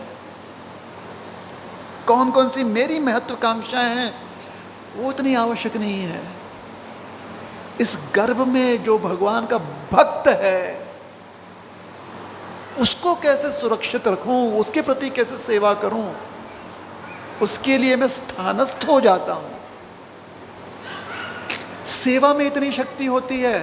कौन कौन सी मेरी महत्वाकांक्षाएं हैं, वो इतनी आवश्यक नहीं है। इस गर्भ में जो भगवान का भक्त है उसको कैसे सुरक्षित रखूं, उसके प्रति कैसे सेवा करूं, उसके लिए मैं स्थानस्थ हो जाता हूं। सेवा में इतनी शक्ति होती है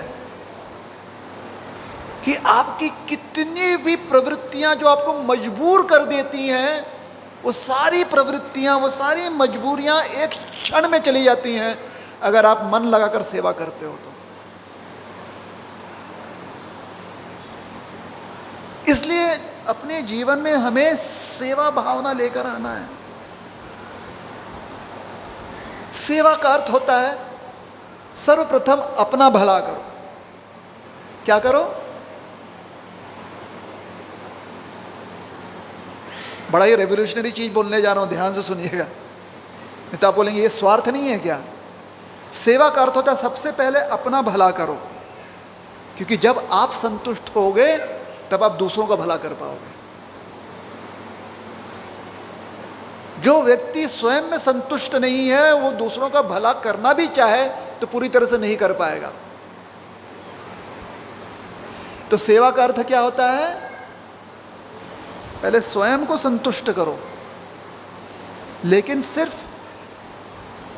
कि आपकी कितनी भी प्रवृत्तियां जो आपको मजबूर कर देती हैं, वो सारी प्रवृत्तियां, वो सारी मजबूरियां एक क्षण में चली जाती हैं अगर आप मन लगाकर सेवा करते हो तो। इसलिए अपने जीवन में हमें सेवा भावना लेकर आना है। सेवा का अर्थ होता है सर्वप्रथम अपना भला करो। क्या करो? बड़ा ही रेवोल्यूशनरी चीज बोलने जा रहा हूं, ध्यान से सुनिएगा। नहीं तो आप बोलेंगे ये स्वार्थ नहीं है क्या? सेवा का अर्थ होता है सबसे पहले अपना भला करो, क्योंकि जब आप संतुष्ट होगे तब आप दूसरों का भला कर पाओगे। जो व्यक्ति स्वयं में संतुष्ट नहीं है वो दूसरों का भला करना भी चाहे तो पूरी तरह से नहीं कर पाएगा। तो सेवा का अर्थ क्या होता है? पहले स्वयं को संतुष्ट करो, लेकिन सिर्फ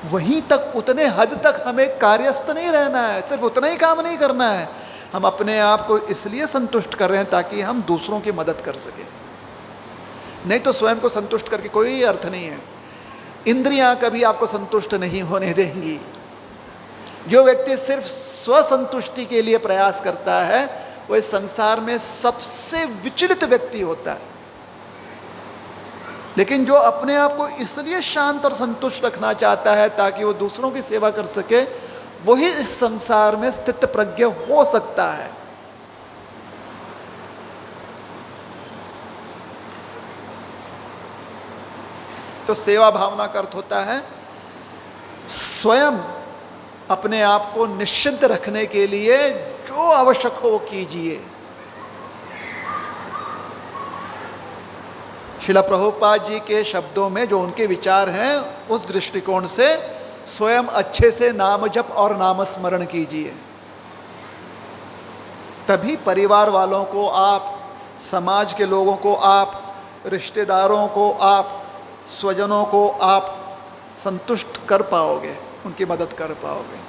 वहीं तक, उतने हद तक हमें कार्यस्थ नहीं रहना है, सिर्फ उतना ही काम नहीं करना है। हम अपने आप को इसलिए संतुष्ट कर रहे हैं ताकि हम दूसरों की मदद कर सकें, नहीं तो स्वयं को संतुष्ट करके कोई अर्थ नहीं है। इंद्रियां कभी आपको संतुष्ट नहीं होने देंगी। जो व्यक्ति सिर्फ स्वसंतुष्टि के लिए प्रयास करता है वो इस संसार में सबसे विचलित व्यक्ति होता है। लेकिन जो अपने आप को इसलिए शांत और संतुष्ट रखना चाहता है ताकि वो दूसरों की सेवा कर सके, वही इस संसार में स्थित प्रज्ञ हो सकता है। तो सेवा भावना का अर्थ होता है स्वयं अपने आप को निश्चिंत रखने के लिए जो आवश्यक हो कीजिए। श्रील प्रभुपाद जी के शब्दों में जो उनके विचार हैं, उस दृष्टिकोण से स्वयं अच्छे से नाम जप और नाम स्मरण कीजिए, तभी परिवार वालों को आप, समाज के लोगों को आप, रिश्तेदारों को आप, स्वजनों को आप संतुष्ट कर पाओगे, उनकी मदद कर पाओगे।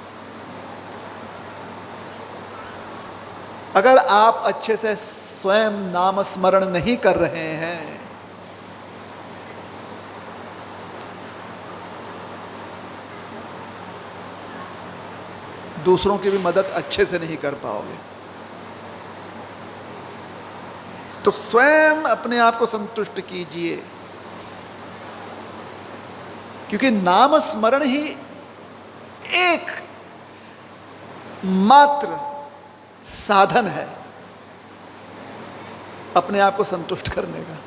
अगर आप अच्छे से स्वयं नाम स्मरण नहीं कर रहे हैं, दूसरों की भी मदद अच्छे से नहीं कर पाओगे। तो स्वयं अपने आप को संतुष्ट कीजिए, क्योंकि नाम स्मरण ही एक मात्र साधन है अपने आप को संतुष्ट करने का।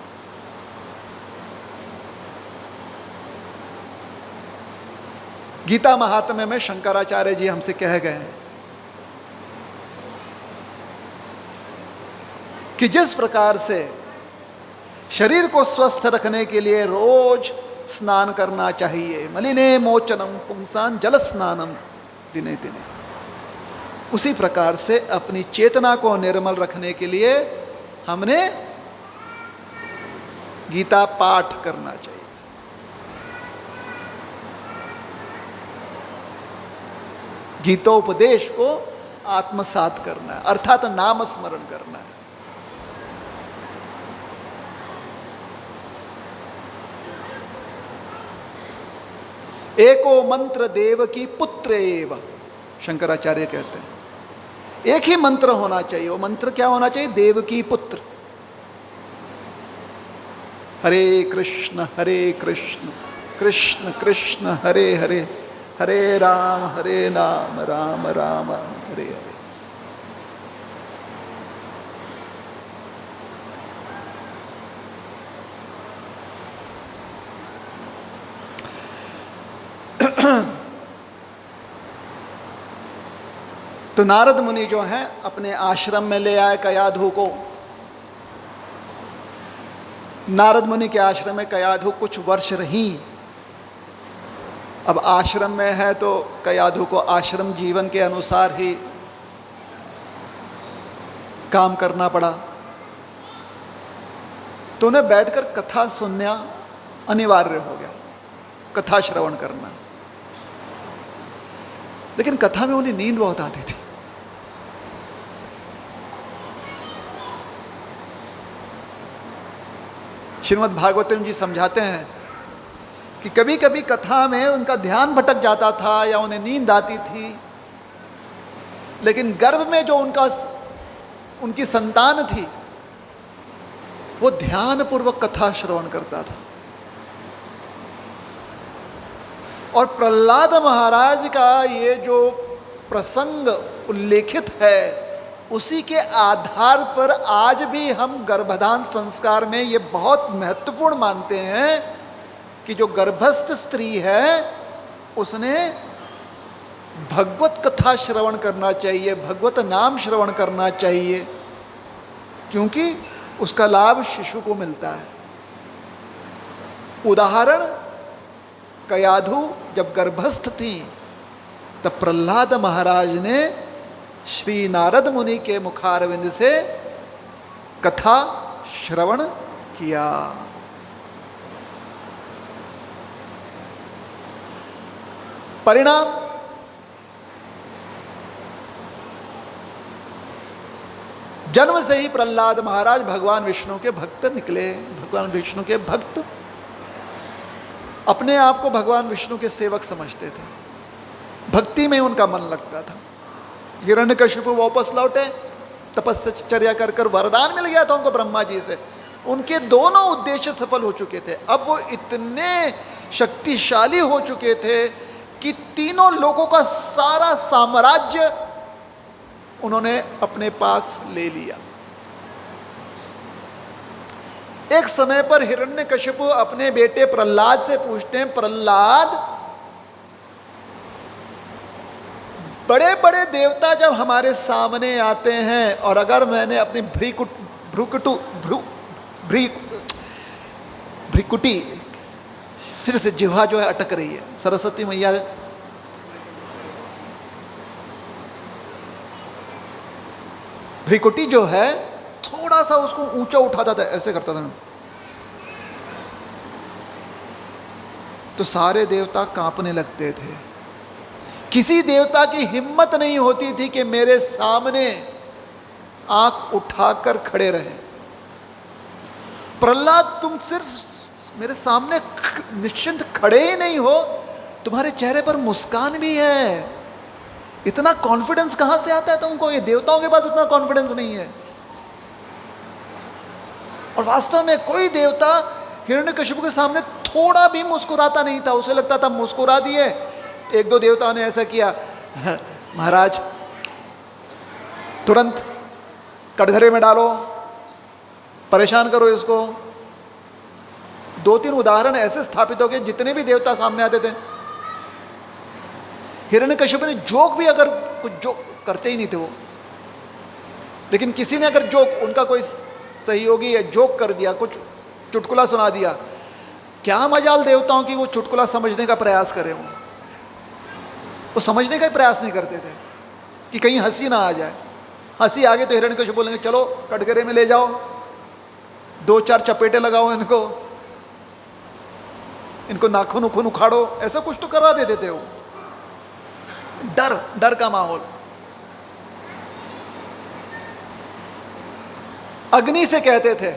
गीता महात्म्य में शंकराचार्य जी हमसे कह गए हैं कि जिस प्रकार से शरीर को स्वस्थ रखने के लिए रोज स्नान करना चाहिए, मलिने मोचनम पुंसान जल स्नानम दिने दिने, उसी प्रकार से अपनी चेतना को निर्मल रखने के लिए हमने गीता पाठ करना चाहिए। गीतोपदेश को आत्मसात करना है, अर्थात नाम स्मरण करना है। एको मंत्र देव की पुत्र एव, शंकराचार्य कहते हैं एक ही मंत्र होना चाहिए। वो मंत्र क्या होना चाहिए? देव की पुत्र। हरे कृष्ण कृष्ण कृष्ण हरे हरे, हरे राम राम राम हरे हरे। तो नारद मुनि जो हैं अपने आश्रम में ले आए कयाधु को। नारद मुनि के आश्रम में कयाधु कुछ वर्ष रही। अब आश्रम में है तो कयाधु को आश्रम जीवन के अनुसार ही काम करना पड़ा। तो उन्हें बैठकर कथा सुनना अनिवार्य हो गया, कथा श्रवण करना। लेकिन कथा में उन्हें नींद बहुत आती थी। श्रीमद् भागवतम जी समझाते हैं कि कभी कभी कथा में उनका ध्यान भटक जाता था या उन्हें नींद आती थी, लेकिन गर्भ में जो उनकी संतान थी वो ध्यानपूर्वक कथा श्रवण करता था। और प्रहलाद महाराज का ये जो प्रसंग उल्लेखित है, उसी के आधार पर आज भी हम गर्भधान संस्कार में ये बहुत महत्वपूर्ण मानते हैं कि जो गर्भस्थ स्त्री है उसने भगवत कथा श्रवण करना चाहिए, भगवत नाम श्रवण करना चाहिए, क्योंकि उसका लाभ शिशु को मिलता है। उदाहरण, कयाधु जब गर्भस्थ थी तब प्रहलाद महाराज ने श्री नारद मुनि के मुखारविंद से कथा श्रवण किया। परिणाम, जन्म से ही प्रहलाद महाराज भगवान विष्णु के भक्त निकले। भगवान विष्णु के भक्त अपने आप को भगवान विष्णु के सेवक समझते थे, भक्ति में उनका मन लगता था। हिरण्यकशिपु वापस लौटे, तपस्या कर कर वरदान मिल गया था उनको ब्रह्मा जी से। उनके दोनों उद्देश्य सफल हो चुके थे। अब वो इतने शक्तिशाली हो चुके थे कि तीनों लोगों का सारा साम्राज्य उन्होंने अपने पास ले लिया। एक समय पर हिरण्यकशिपु अपने बेटे प्रहलाद से पूछते हैं, प्रहलाद, बड़े बड़े देवता जब हमारे सामने आते हैं और अगर मैंने अपनी भ्रिकुटी, फिर से जिह्वा जो है अटक रही है, सरस्वती मैया, भ्रिकुटी जो है थोड़ा सा उसको ऊंचा उठाता था, ऐसे करता था, तो सारे देवता कांपने लगते थे। किसी देवता की हिम्मत नहीं होती थी कि मेरे सामने आंख उठाकर खड़े रहे। प्रहलाद, तुम सिर्फ मेरे सामने निश्चिंत खड़े ही नहीं हो, तुम्हारे चेहरे पर मुस्कान भी है। इतना कॉन्फिडेंस कहां से आता है तुमको? ये देवताओं के पास इतना कॉन्फिडेंस नहीं है। और वास्तव में कोई देवता हिरण्यकशिपु के सामने थोड़ा भी मुस्कुराता नहीं था। उसे लगता था मुस्कुरा दिए। एक दो देवताओं ने ऐसा किया, महाराज तुरंत कटघरे में डालो, परेशान करो इसको। दो तीन उदाहरण ऐसे स्थापित हो गए, जितने भी देवता सामने आते थे हिरण्यकशिपु ने जोक भी, अगर कुछ जोक करते ही नहीं थे वो, लेकिन किसी ने अगर जोक, उनका कोई सहयोगी है, जोक कर दिया, कुछ चुटकुला सुना दिया, क्या मजाल देवताओं की वो चुटकुला समझने का प्रयास करे। वो समझने का ही प्रयास नहीं करते थे कि कहीं हंसी ना आ जाए। हंसी आ गई तो हिरण्यकशिपु बोलेंगे, चलो कटघरे में ले जाओ, दो चार चपेटे लगाओ इनको नाखून उखून उखाड़ो, ऐसा कुछ तो करवा देते थे वो। डर का माहौल। अग्नि से कहते थे,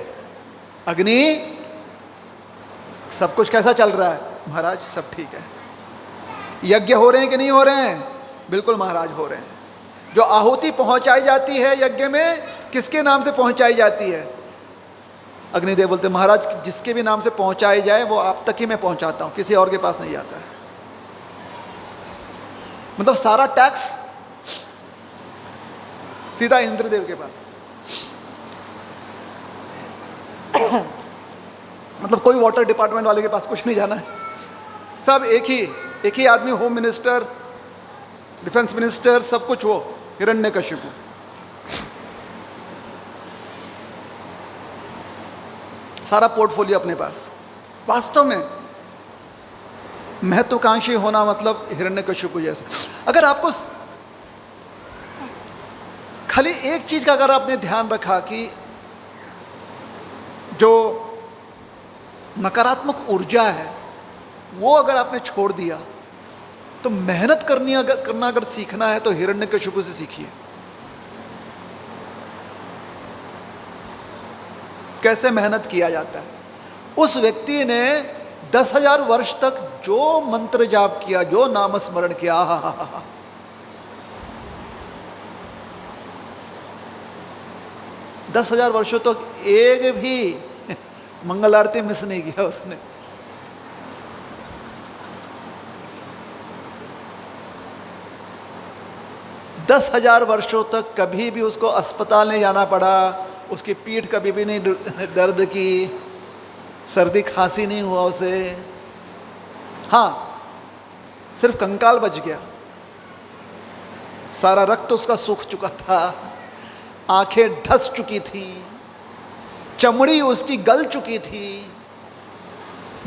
अग्नि सब कुछ कैसा चल रहा है? महाराज सब ठीक है। यज्ञ हो रहे हैं कि नहीं हो रहे हैं? बिल्कुल महाराज हो रहे हैं। जो आहुति पहुंचाई जाती है यज्ञ में, किसके नाम से पहुंचाई जाती है? अग्निदेव बोलते महाराज जिसके भी नाम से पहुंचाई जाए वो आप तक ही मैं पहुंचाता हूं, किसी और के पास नहीं जाता है। मतलब सारा टैक्स सीधा इंद्रदेव के पास। मतलब कोई वाटर डिपार्टमेंट वाले के पास कुछ नहीं जाना है, सब एक ही आदमी, होम मिनिस्टर, डिफेंस मिनिस्टर, सब कुछ वो हिरण्यकशिपु। सारा पोर्टफोलियो अपने पास। वास्तव में महत्वाकांक्षी होना मतलब हिरण्यकशिपु जैसा। अगर आपको खाली एक चीज का अगर आपने ध्यान रखा कि जो नकारात्मक ऊर्जा है वो अगर आपने छोड़ दिया, तो मेहनत करना अगर सीखना है तो हिरण्यकशिपु से सीखिए। कैसे मेहनत किया जाता है। उस व्यक्ति ने 10,000 वर्ष तक जो मंत्र जाप किया, जो नामस्मरण किया, 10,000 वर्षों तक एक भी मंगल आरती मिस नहीं किया उसने। दस 10,000 वर्षों तक कभी भी उसको अस्पताल नहीं जाना पड़ा, उसकी पीठ कभी भी नहीं दर्द की, सर्दी खांसी नहीं हुआ उसे। हाँ, सिर्फ कंकाल बच गया, सारा रक्त उसका सूख चुका था, आंखें धस चुकी थी, चमड़ी उसकी गल चुकी थी,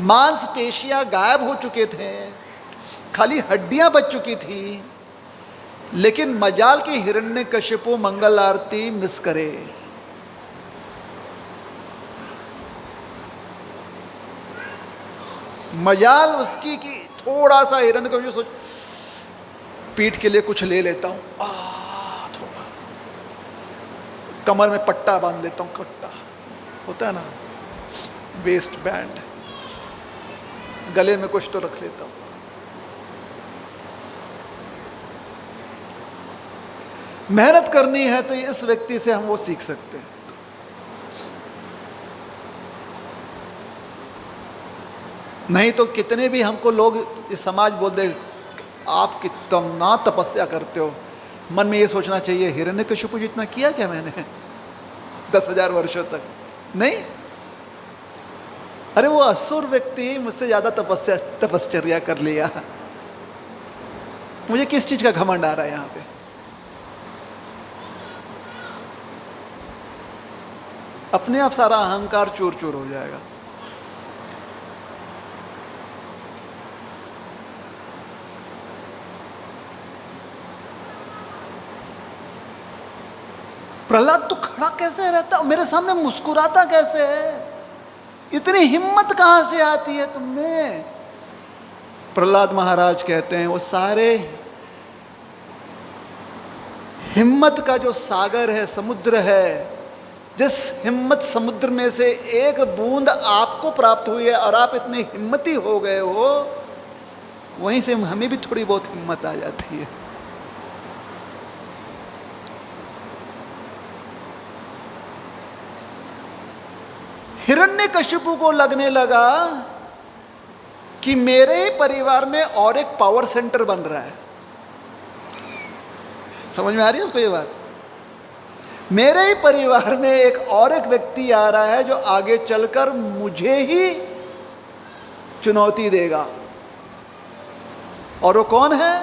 मांसपेशियां गायब हो चुके थे, खाली हड्डियां बच चुकी थी। लेकिन मजाल की हिरण्यकशिपु मंगल आरती मिस करे। मजाल उसकी कि थोड़ा सा हिरण्यकशिपु सोच, पीठ के लिए कुछ ले लेता हूं, थोड़ा कमर में पट्टा बांध लेता हूं, कट्टा होता है ना, वेस्ट बैंड, गले में कुछ तो रख लेता हूं। मेहनत करनी है तो इस व्यक्ति से हम वो सीख सकते हैं। नहीं तो कितने भी हमको लोग इस समाज बोल दे आप कितना तपस्या करते हो, मन में ये सोचना चाहिए हिरण्यकशिपु जितना किया क्या मैंने 10,000 वर्षों तक? नहीं, अरे वो असुर व्यक्ति मुझसे ज्यादा तपश्चर्या कर लिया, मुझे किस चीज का घमंड आ रहा है यहां पे? अपने आप सारा अहंकार चूर चूर हो जाएगा। प्रहलाद तो खड़ा कैसे रहता, मेरे सामने मुस्कुराता कैसे है? इतनी हिम्मत कहां से आती है तुममें? प्रहलाद महाराज कहते हैं वो सारे हिम्मत का जो सागर है, समुद्र है, जिस हिम्मत समुद्र में से एक बूंद आपको प्राप्त हुई है और आप इतने हिम्मती हो गए हो, वहीं से हमें भी थोड़ी बहुत हिम्मत आ जाती है। हिरण्यकशिपु को लगने लगा कि मेरे ही परिवार में और एक पावर सेंटर बन रहा है। समझ में आ रही है उसको ये बात? मेरे ही परिवार में एक व्यक्ति आ रहा है जो आगे चलकर मुझे ही चुनौती देगा। और वो कौन है?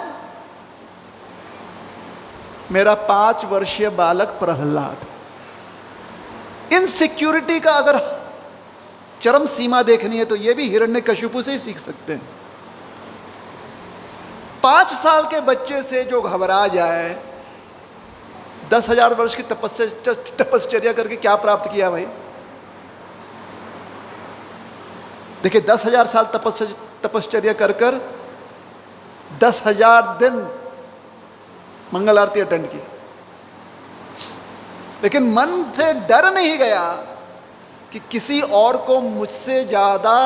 मेरा 5 वर्षीय बालक प्रहलाद। इनसिक्योरिटी का अगर चरम सीमा देखनी है तो यह भी हिरण्यकशिपु से ही सीख सकते हैं। 5 साल के बच्चे से जो घबरा जाए, 10,000 वर्ष की तपश्चर्या करके क्या प्राप्त किया भाई? देखिए 10,000 साल तपश्चर्या कर 10,000 दिन मंगल आरती अटेंड की, लेकिन मन से डर नहीं गया कि किसी और को मुझसे ज्यादा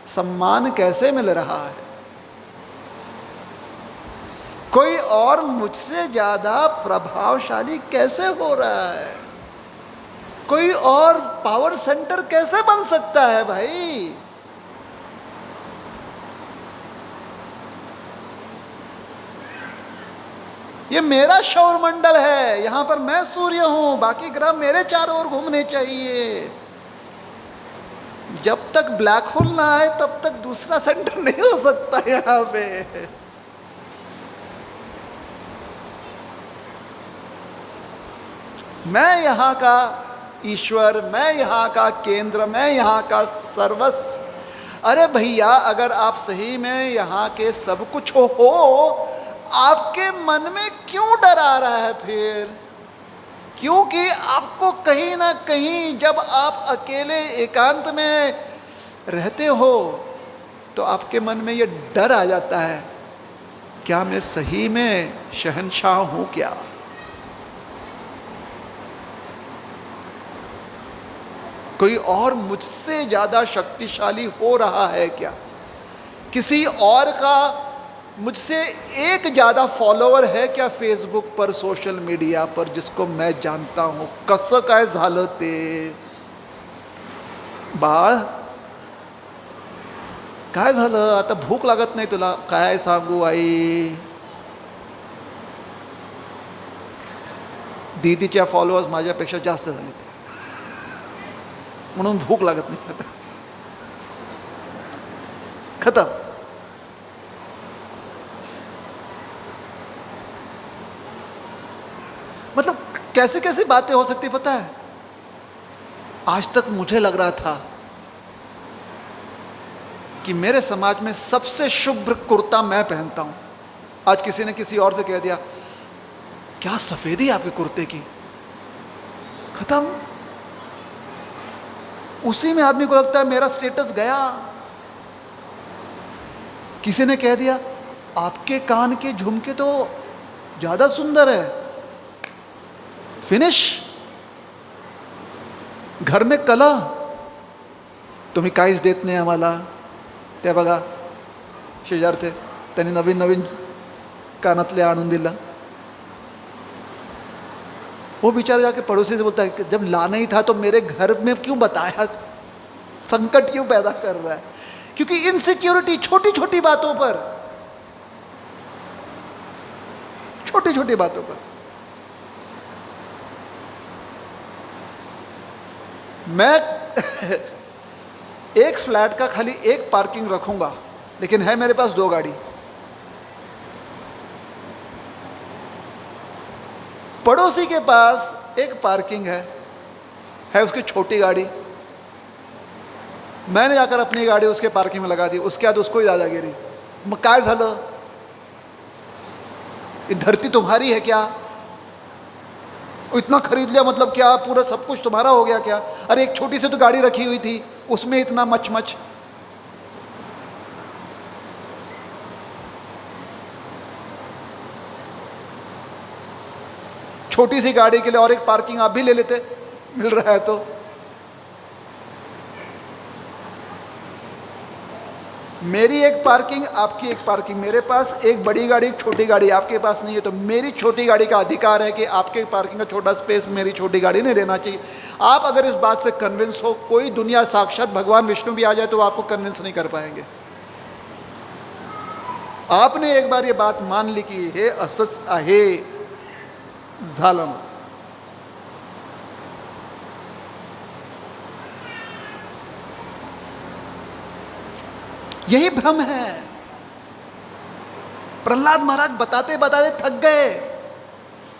सम्मान कैसे मिल रहा है, कोई और मुझसे ज्यादा प्रभावशाली कैसे हो रहा है। कोई और पावर सेंटर कैसे बन सकता है भाई? ये मेरा सौरमंडल है, यहां पर मैं सूर्य हूं, बाकी ग्रह मेरे चारों ओर घूमने चाहिए। जब तक ब्लैक होल ना आए तब तक दूसरा सेंटर नहीं हो सकता यहां पे। मैं यहां का ईश्वर, मैं यहां का केंद्र, मैं यहां का सर्वस्व। अरे भैया, अगर आप सही में यहां के सब कुछ हो, आपके मन में क्यों डर आ रहा है फिर? क्योंकि आपको कहीं ना कहीं जब आप अकेले एकांत में रहते हो तो आपके मन में ये डर आ जाता है, क्या मैं सही में शहंशाह हूं क्या? कोई और मुझसे ज्यादा शक्तिशाली हो रहा है क्या? किसी और का मुझसे एक ज्यादा फॉलोअर है क्या फेसबुक पर, सोशल मीडिया पर, जिसको मैं जानता हूं? कसं काय झालं ते? बाळ, काय झालं? आता भूक लागत नाही तुला? काय सांगू आई, दीदीच्या फॉलोअर्स माझ्यापेक्षा जास्त झाले, म्हणून भूक लागत नाही आता. खतम. मतलब कैसे कैसी बातें हो सकती पता है? आज तक मुझे लग रहा था कि मेरे समाज में सबसे शुभ्र कुर्ता मैं पहनता हूं. आज किसी ने किसी और से कह दिया, क्या सफेदी आपके कुर्ते की. खत्म. उसी में आदमी को लगता है मेरा स्टेटस गया. किसी ने कह दिया, आपके कान के झुमके तो ज्यादा सुंदर है. फिनिश. घर में कला. तुम्ही काहीच देत नाही आम्हाला. ते बघा शेजारचे, त्यांनी नवीन नवीन कानातले आणून दिला. वो बेचारा जाके पड़ोसी से बोलता है कि जब लाना ही था तो मेरे घर में क्यों बताया, संकट क्यों पैदा कर रहा है. क्योंकि इनसिक्योरिटी छोटी छोटी बातों पर, छोटी छोटी बातों पर. मैं एक फ्लैट का खाली एक पार्किंग रखूंगा, लेकिन है मेरे पास 2 गाड़ी. पड़ोसी के पास एक पार्किंग है उसकी छोटी गाड़ी. मैंने जाकर अपनी गाड़ी उसके पार्किंग में लगा दी. उसके बाद उसको ही दादागिरी. मग काय झालं? ये धरती तुम्हारी है क्या? इतना खरीद लिया मतलब क्या पूरा सब कुछ तुम्हारा हो गया क्या? अरे एक छोटी सी तो गाड़ी रखी हुई थी, उसमें इतना मच. छोटी सी गाड़ी के लिए और एक पार्किंग आप भी ले लेते, मिल रहा है तो. मेरी एक पार्किंग, आपकी एक पार्किंग. मेरे पास एक बड़ी गाड़ी एक छोटी गाड़ी, आपके पास नहीं है, तो मेरी छोटी गाड़ी का अधिकार है कि आपके पार्किंग का छोटा स्पेस मेरी छोटी गाड़ी नहीं लेना चाहिए. आप अगर इस बात से कन्विंस हो, कोई दुनिया साक्षात भगवान विष्णु भी आ जाए तो आपको कन्विंस नहीं कर पाएंगे. आपने एक बार ये बात मान ली कि हे असंच आहे, झालं. यही भ्रम है. प्रहलाद महाराज बताते बताते थक गए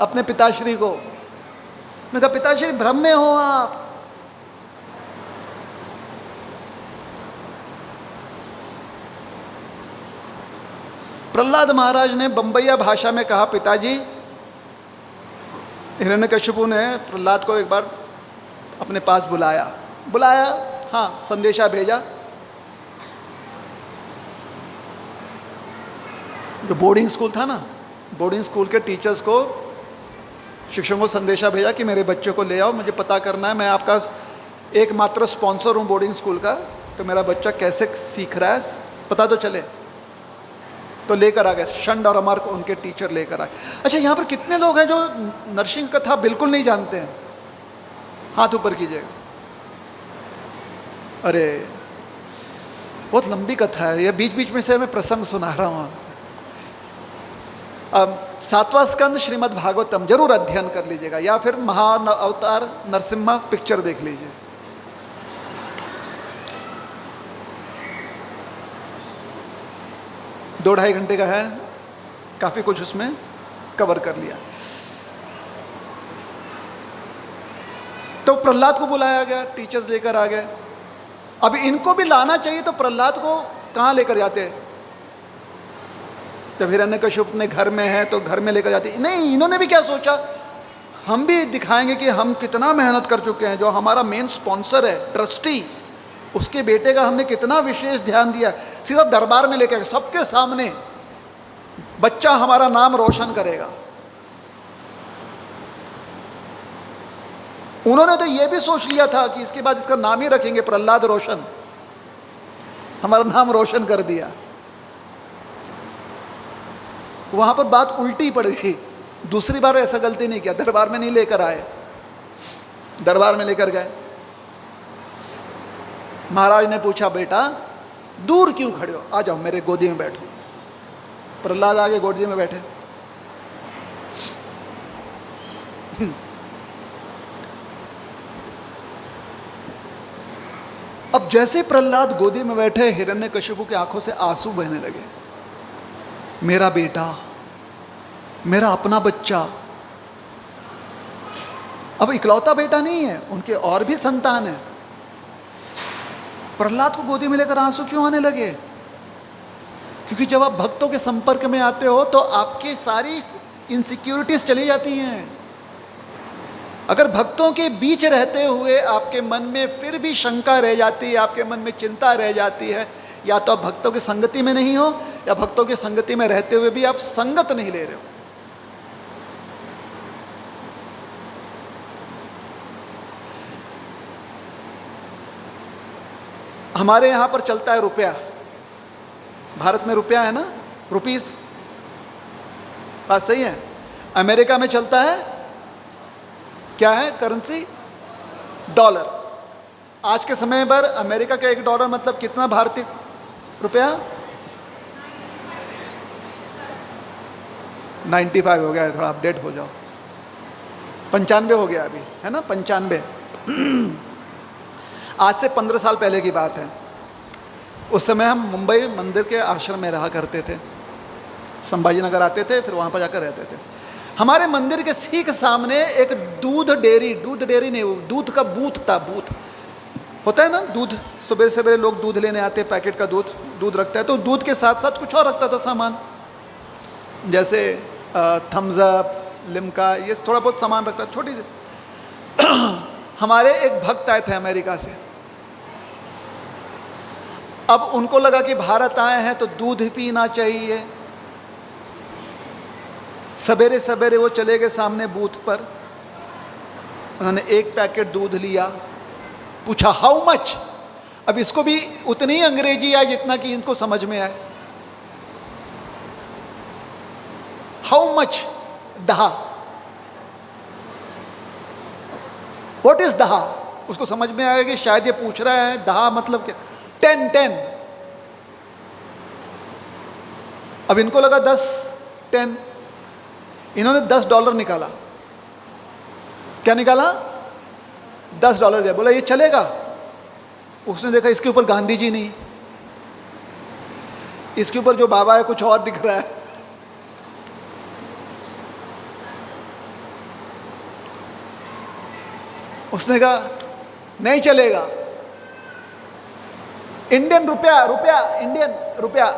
अपने पिताश्री को. उन्होंने कहा, पिताश्री भ्रम में हो आप. प्रहलाद महाराज ने बंबईया भाषा में कहा, पिताजी. हिरण्यकशिपु ने प्रहलाद को एक बार अपने पास बुलाया. हाँ, संदेशा भेजा. जो बोर्डिंग स्कूल था ना, बोर्डिंग स्कूल के टीचर्स को, शिक्षकों को संदेशा भेजा कि मेरे बच्चे को ले आओ, मुझे पता करना है, मैं आपका एकमात्र स्पॉन्सर हूँ बोर्डिंग स्कूल का, तो मेरा बच्चा कैसे सीख रहा है पता तो चले. तो लेकर आ गए. शंड और अमर को उनके टीचर लेकर आए. अच्छा, यहाँ पर कितने लोग हैं जो नरसिंह कथा बिल्कुल नहीं जानते हैं? हाथ ऊपर कीजिएगा। अरे बहुत लंबी कथा है, यह बीच बीच में से मैं प्रसंग सुना रहा हूँ। अब 7वां स्कंद श्रीमद् भागवतम जरूर अध्ययन कर लीजिएगा, या फिर महान अवतार नरसिम्हा पिक्चर देख लीजिए। दो ढाई घंटे का है, काफी कुछ उसमें कवर कर लिया। तो प्रहलाद को बुलाया गया, टीचर्स लेकर आ गए। अब इनको भी लाना चाहिए, तो प्रहलाद को कहाँ लेकर जाते? जब हिरण्यकश्यप अपने घर में है तो घर में लेकर जाते नहीं। इन्होंने भी क्या सोचा, हम भी दिखाएंगे कि हम कितना मेहनत कर चुके हैं। जो हमारा मेन स्पॉन्सर है, ट्रस्टी, उसके बेटे का हमने कितना विशेष ध्यान दिया। सीधा दरबार में लेकर सबके सामने, बच्चा हमारा नाम रोशन करेगा। उन्होंने तो यह भी सोच लिया था कि इसके बाद इसका नाम ही रखेंगे प्रहलाद रोशन, हमारा नाम रोशन कर दिया। वहां पर बात उल्टी पड़ गई। दूसरी बार ऐसा गलती नहीं किया, दरबार में नहीं लेकर आए, दरबार में लेकर गए। महाराज ने पूछा, बेटा दूर क्यों खड़े हो, आ जाओ मेरे गोदी में बैठो। प्रहलाद आगे गोदी में बैठे। अब जैसे प्रहलाद गोदी में बैठे, हिरण्यकश्यप की आंखों से आंसू बहने लगे। मेरा बेटा, मेरा अपना बच्चा। अब इकलौता बेटा नहीं है, उनके और भी संतान है। प्रहलाद को गोदी में लेकर आंसू क्यों आने लगे? क्योंकि जब आप भक्तों के संपर्क में आते हो तो आपकी सारी इनसिक्योरिटीज चली जाती हैं। अगर भक्तों के बीच रहते हुए आपके मन में फिर भी शंका रह जाती है, आपके मन में चिंता रह जाती है, या तो आप भक्तों की संगति में नहीं हो, या भक्तों की संगति में रहते हुए भी आप संगत नहीं ले रहे हो। हमारे यहां पर चलता है रुपया, भारत में रुपया है ना, रुपीस, बात सही है। अमेरिका में चलता है, क्या है करेंसी? डॉलर। आज के समय पर अमेरिका का $1 मतलब कितना भारतीय रुपया? 95 हो गया है, थोड़ा अपडेट हो जाओ। 95 हो गया अभी, है ना, 95। आज से 15 साल पहले की बात है। उस समय हम मुंबई मंदिर के आश्रम में रहा करते थे, संभाजी नगर आते थे, फिर वहाँ पर जाकर रहते थे। हमारे मंदिर के ठीक सामने एक दूध डेयरी नहीं, वो दूध का बूथ था। बूथ होता है ना, दूध सुबह सवेरे लोग दूध लेने आते हैं, पैकेट का दूध रखता है। तो दूध के साथ साथ कुछ और रखता था सामान, जैसे थम्स अप, लिम्का, ये थोड़ा बहुत सामान रखता है, छोटी सी। हमारे एक भक्त आए थे अमेरिका से। अब उनको लगा कि भारत आए हैं तो दूध पीना चाहिए। सवेरे सवेरे वो चले गए सामने बूथ पर, उन्होंने एक पैकेट दूध लिया, पूछा हाउ मच। अब इसको भी उतनी ही अंग्रेजी आई जितना कि इनको समझ में आए। How much? दहा। व्हाट इज दहा? उसको समझ में आया कि शायद ये पूछ रहा है दहा मतलब क्या। 10। अब इनको लगा 10। इन्होंने $10 निकाला। क्या निकाला? $10 दिया। बोला ये चलेगा? उसने देखा इसके ऊपर गांधी जी नहीं, इसके ऊपर जो बाबा है कुछ और दिख रहा है। उसने कहा नहीं चलेगा। इंडियन रुपया।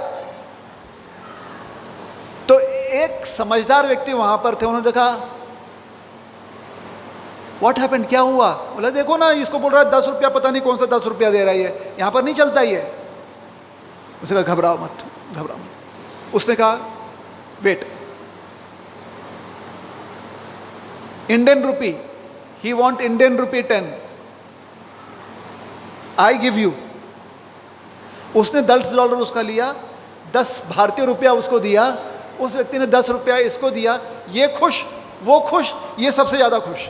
तो एक समझदार व्यक्ति वहां पर थे, उन्होंने देखा व्हाट हैपेंड, क्या हुआ? बोला देखो ना, इसको बोल रहा है 10 रुपया, पता नहीं कौन सा 10 रुपया दे रहा है, यहां पर नहीं चलता ये। उसने कहा घबराओ मत। उसने कहा wait, Indian rupee, he want Indian rupee 10, I give you. उसने $10 उसका लिया, 10 भारतीय रुपया उसको दिया। उस व्यक्ति ने 10 रुपया इसको दिया। ये खुश, वो खुश, ये सबसे ज्यादा खुश।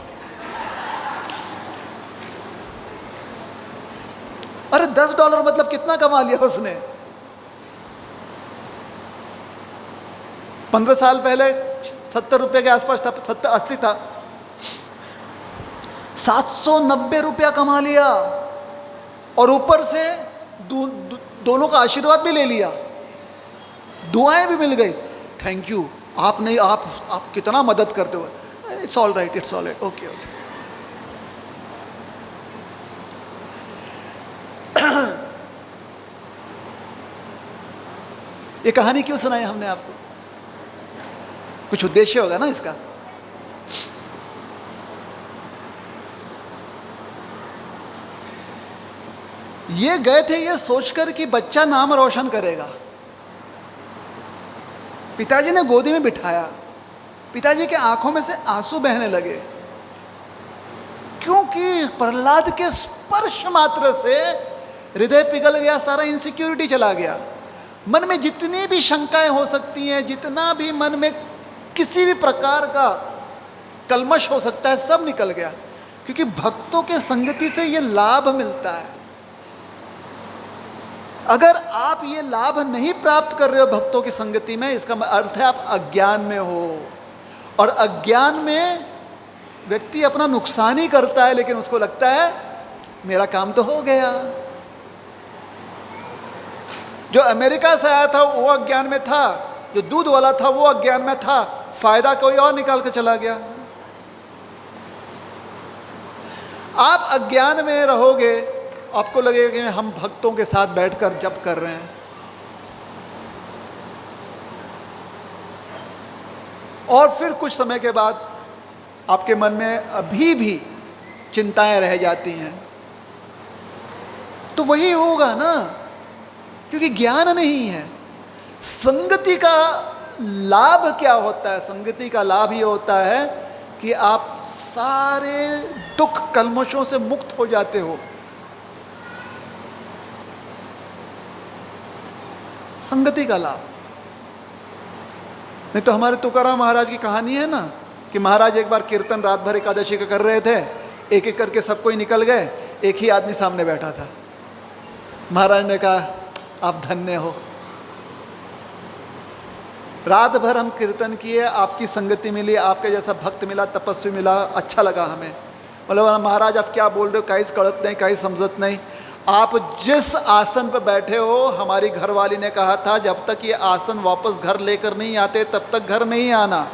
अरे $10 मतलब कितना कमा लिया उसने। 15 साल पहले 70 रुपये के आसपास था, 70-80 था, 790 रुपया कमा लिया और ऊपर से दोनों का आशीर्वाद भी ले लिया, दुआएं भी मिल गई। थैंक यू, आप नहीं, आप कितना मदद करते हो। It's all right, it's all right, okay okay. ये कहानी क्यों सुनाई हमने आपको? कुछ उद्देश्य होगा ना इसका। ये गए थे ये सोचकर कि बच्चा नाम रोशन करेगा। पिताजी ने गोदी में बिठाया, पिताजी के आंखों में से आंसू बहने लगे, क्योंकि प्रहलाद के स्पर्श मात्र से हृदय पिघल गया, सारा इनसिक्योरिटी चला गया। मन में जितनी भी शंकाएं हो सकती हैं, जितना भी मन में किसी भी प्रकार का कलमश हो सकता है, सब निकल गया, क्योंकि भक्तों के संगति से ये लाभ मिलता है। अगर आप ये लाभ नहीं प्राप्त कर रहे हो भक्तों की संगति में, इसका अर्थ है आप अज्ञान में हो, और अज्ञान में व्यक्ति अपना नुकसान ही करता है, लेकिन उसको लगता है मेरा काम तो हो गया। जो अमेरिका से आया था वो अज्ञान में था, जो दूध वाला था वो अज्ञान में था, फायदा कोई और निकाल के चला गया। आप अज्ञान में रहोगे, आपको लगेगा कि हम भक्तों के साथ बैठकर जप कर रहे हैं, और फिर कुछ समय के बाद आपके मन में अभी भी चिंताएं रह जाती हैं, तो वही होगा ना, क्योंकि ज्ञान नहीं है। संगति का लाभ क्या होता है? संगति का लाभ ये होता है कि आप सारे दुख कलमशों से मुक्त हो जाते हो। संगति का लाभ। नहीं तो हमारे तुकाराम महाराज की कहानी है ना, कि महाराज एक बार कीर्तन रात भर एकादशी का कर रहे थे, एक एक करके सब कोई निकल गए, एक ही आदमी सामने बैठा था। महाराज ने कहा आप धन्य हो, रात भर हम कीर्तन किए, आपकी संगति मिली, आपके जैसा भक्त मिला, तपस्वी मिला, अच्छा लगा हमें। बोले महाराज आप क्या बोल रहे हो, काहीच कळत नहीं, काही समझत नहीं। आप जिस आसन पर बैठे हो, हमारी घरवाली ने कहा था जब तक ये आसन वापस घर लेकर नहीं आते तब तक घर नहीं आना।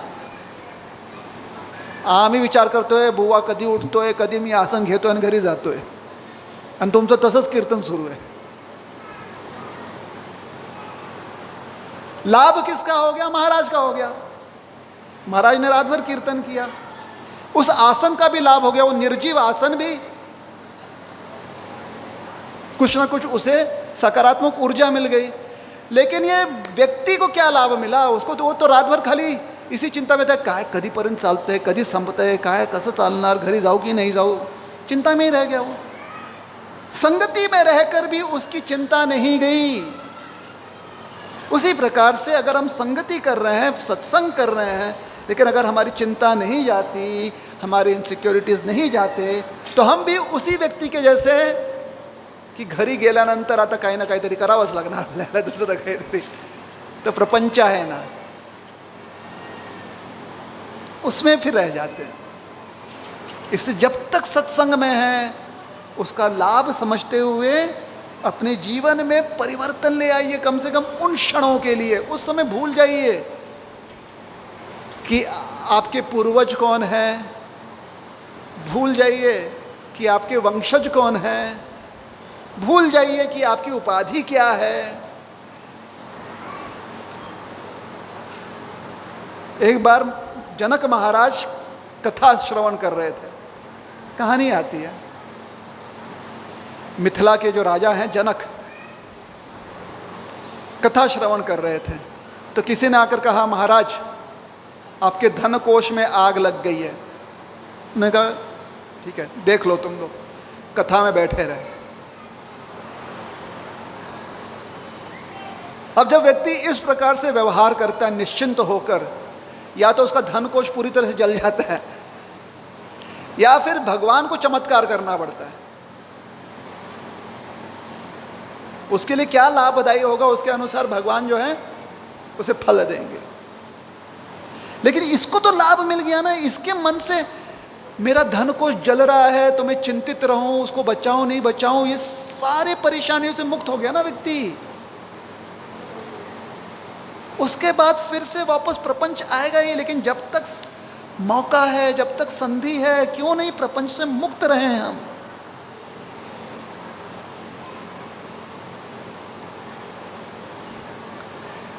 आम्ही विचार करतोय बुवा कधी उठतोय, कधी मी आसन घेतोय आणि घरी जातोय, आणि तुमचं तसंच कीर्तन सुरू आहे। लाभ किसका हो गया? महाराज का हो गया। महाराज ने रात भर कीर्तन किया, उस आसन का भी लाभ हो गया। वो निर्जीव आसन भी कुछ ना कुछ उसे सकारात्मक ऊर्जा मिल गई। लेकिन ये व्यक्ति को क्या लाभ मिला? उसको तो वो तो रात भर खाली इसी चिंता में था, काय कधीपर्यंत चालतंय, कधी संपतंय, काय कसं चालणार, घरी जाऊ की नहीं जाऊ, चिंता में ही रह गया। वो संगति में रहकर भी उसकी चिंता नहीं गई। उसी प्रकार से अगर हम संगति कर रहे हैं, सत्संग कर रहे हैं, लेकिन अगर हमारी चिंता नहीं जाती, हमारे इनसिक्योरिटीज नहीं जाते, तो हम भी उसी व्यक्ति के जैसे की घरी गेल्यानंतर आता काही ना काहीतरी करावंच लागणार आपल्याला, दुसरं काहीतरी तो प्रपंच आहे ना, उसमें फिर रह जाते हैं। इससे जब तक सत्संग में है उसका लाभ समझते हुए अपने जीवन में परिवर्तन ले आइए। कम से कम उन क्षणों के लिए उस समय भूल जाइए कि आपके पूर्वज कौन हैं, भूल जाइए कि आपके वंशज कौन हैं, भूल जाइए कि आपकी उपाधि क्या है। एक बार जनक महाराज कथा श्रवण कर रहे थे, कहानी आती है, मिथिला के जो राजा हैं जनक, कथा श्रवण कर रहे थे, तो किसी ने आकर कहा महाराज आपके धन कोष में आग लग गई है। उन्होंने कहा ठीक है देख लो तुम लोग, कथा में बैठे रहे। अब जब व्यक्ति इस प्रकार से व्यवहार करता है निश्चिंत होकर, या तो उसका धन कोष पूरी तरह से जल जाता है, या फिर भगवान को चमत्कार करना पड़ता है। उसके लिए क्या लाभदायी होगा उसके अनुसार भगवान जो है उसे फल देंगे। लेकिन इसको तो लाभ मिल गया ना, इसके मन से मेरा धन कोष जल रहा है तो मैं चिंतित रहूं, उसको बचाऊं नहीं बचाऊं, ये सारे परेशानियों से मुक्त हो गया ना व्यक्ति। उसके बाद फिर से वापस प्रपंच आएगा ही, लेकिन जब तक मौका है, जब तक संधि है, क्यों नहीं प्रपंच से मुक्त रहे हम।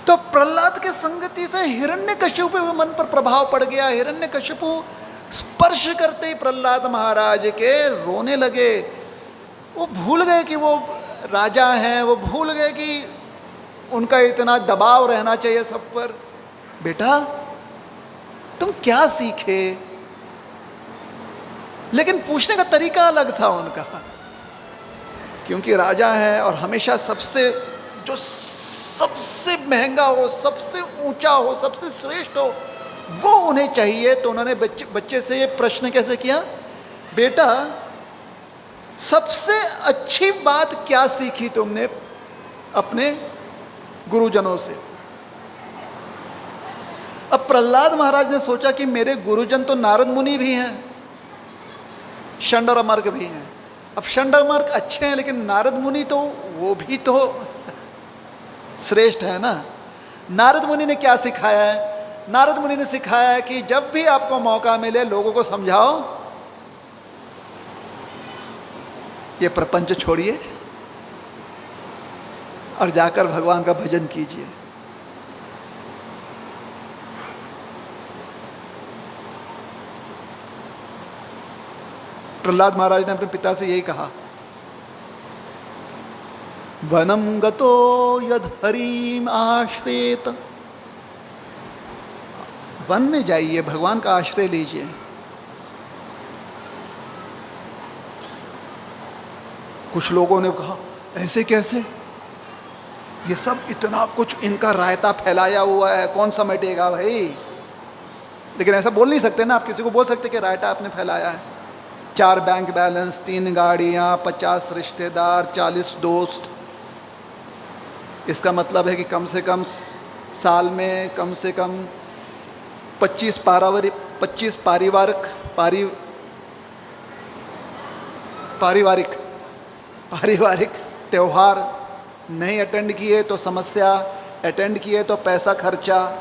तो प्रहलाद के संगति से हिरण्यकशिपु के मन पर प्रभाव पड़ गया। हिरण्यकशिपु स्पर्श करते ही प्रहलाद महाराज के रोने लगे। वो भूल गए कि वो राजा हैं, वो भूल गए कि उनका इतना दबाव रहना चाहिए सब पर। बेटा तुम क्या सीखे? लेकिन पूछने का तरीका अलग था उनका, क्योंकि राजा है और हमेशा सबसे जो सबसे महंगा हो, सबसे ऊंचा हो, सबसे श्रेष्ठ हो, वो उन्हें चाहिए। तो उन्होंने बच्चे से ये प्रश्न कैसे किया, बेटा सबसे अच्छी बात क्या सीखी तुमने अपने गुरुजनों से? अब प्रहलाद महाराज ने सोचा कि मेरे गुरुजन तो नारद मुनि भी हैं, षंडरमर्क भी हैं। अब षंडरमर्क अच्छे हैं, लेकिन नारद मुनि तो वो भी तो श्रेष्ठ है ना। नारद मुनि ने क्या सिखाया है? नारद मुनि ने सिखाया है कि जब भी आपको मौका मिले लोगों को समझाओ, ये प्रपंच छोड़िए और जाकर भगवान का भजन कीजिए। प्रहलाद महाराज ने अपने पिता से यही कहा, वनम गतो यद हरिम आश्रयेत, वन में जाइए, भगवान का आश्रय लीजिए। कुछ लोगों ने कहा ऐसे कैसे, ये सब इतना कुछ इनका रायता फैलाया हुआ है, कौन समेटेगा भाई। लेकिन ऐसा बोल नहीं सकते ना, आप किसी को बोल सकते कि रायता आपने फैलाया है। 4 बैंक बैलेंस, 3 गाड़ियाँ, 50 रिश्तेदार, 40 दोस्त, इसका मतलब है कि कम से कम साल में कम से कम 25 पारिवारिक त्यौहार नहीं अटेंड किए तो समस्या, अटेंड किए तो पैसा खर्चा,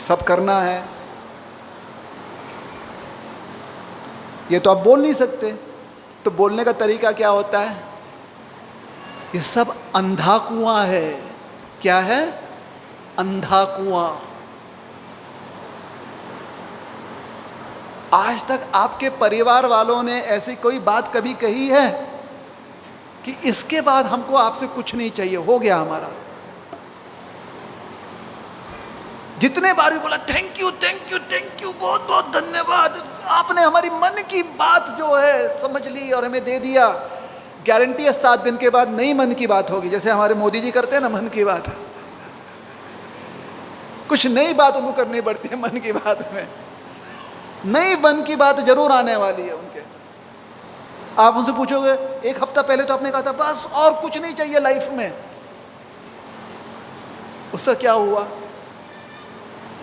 सब करना है। ये तो आप बोल नहीं सकते। तो बोलने का तरीका क्या होता है? ये सब अंधा कुआं है। क्या है? अंधा कुआं। आज तक आपके परिवार वालों ने ऐसी कोई बात कभी कही है कि इसके बाद हमको आपसे कुछ नहीं चाहिए, हो गया हमारा? जितने बार भी बोला thank you thank you thank you, बहुत बहुत धन्यवाद, आपने हमारी मन की बात जो है समझ ली और हमें दे दिया। गारंटी है 7 दिन के बाद नई मन की बात होगी, जैसे हमारे मोदी जी करते हैं ना मन की बात। कुछ नई बात उनको करनी पड़ती है मन की बात में, नई मन की बात जरूर आने वाली है उनके। आप उनसे पूछोगे 1 हफ्ता पहले तो आपने कहा था बस और कुछ नहीं चाहिए लाइफ में, उसका क्या हुआ?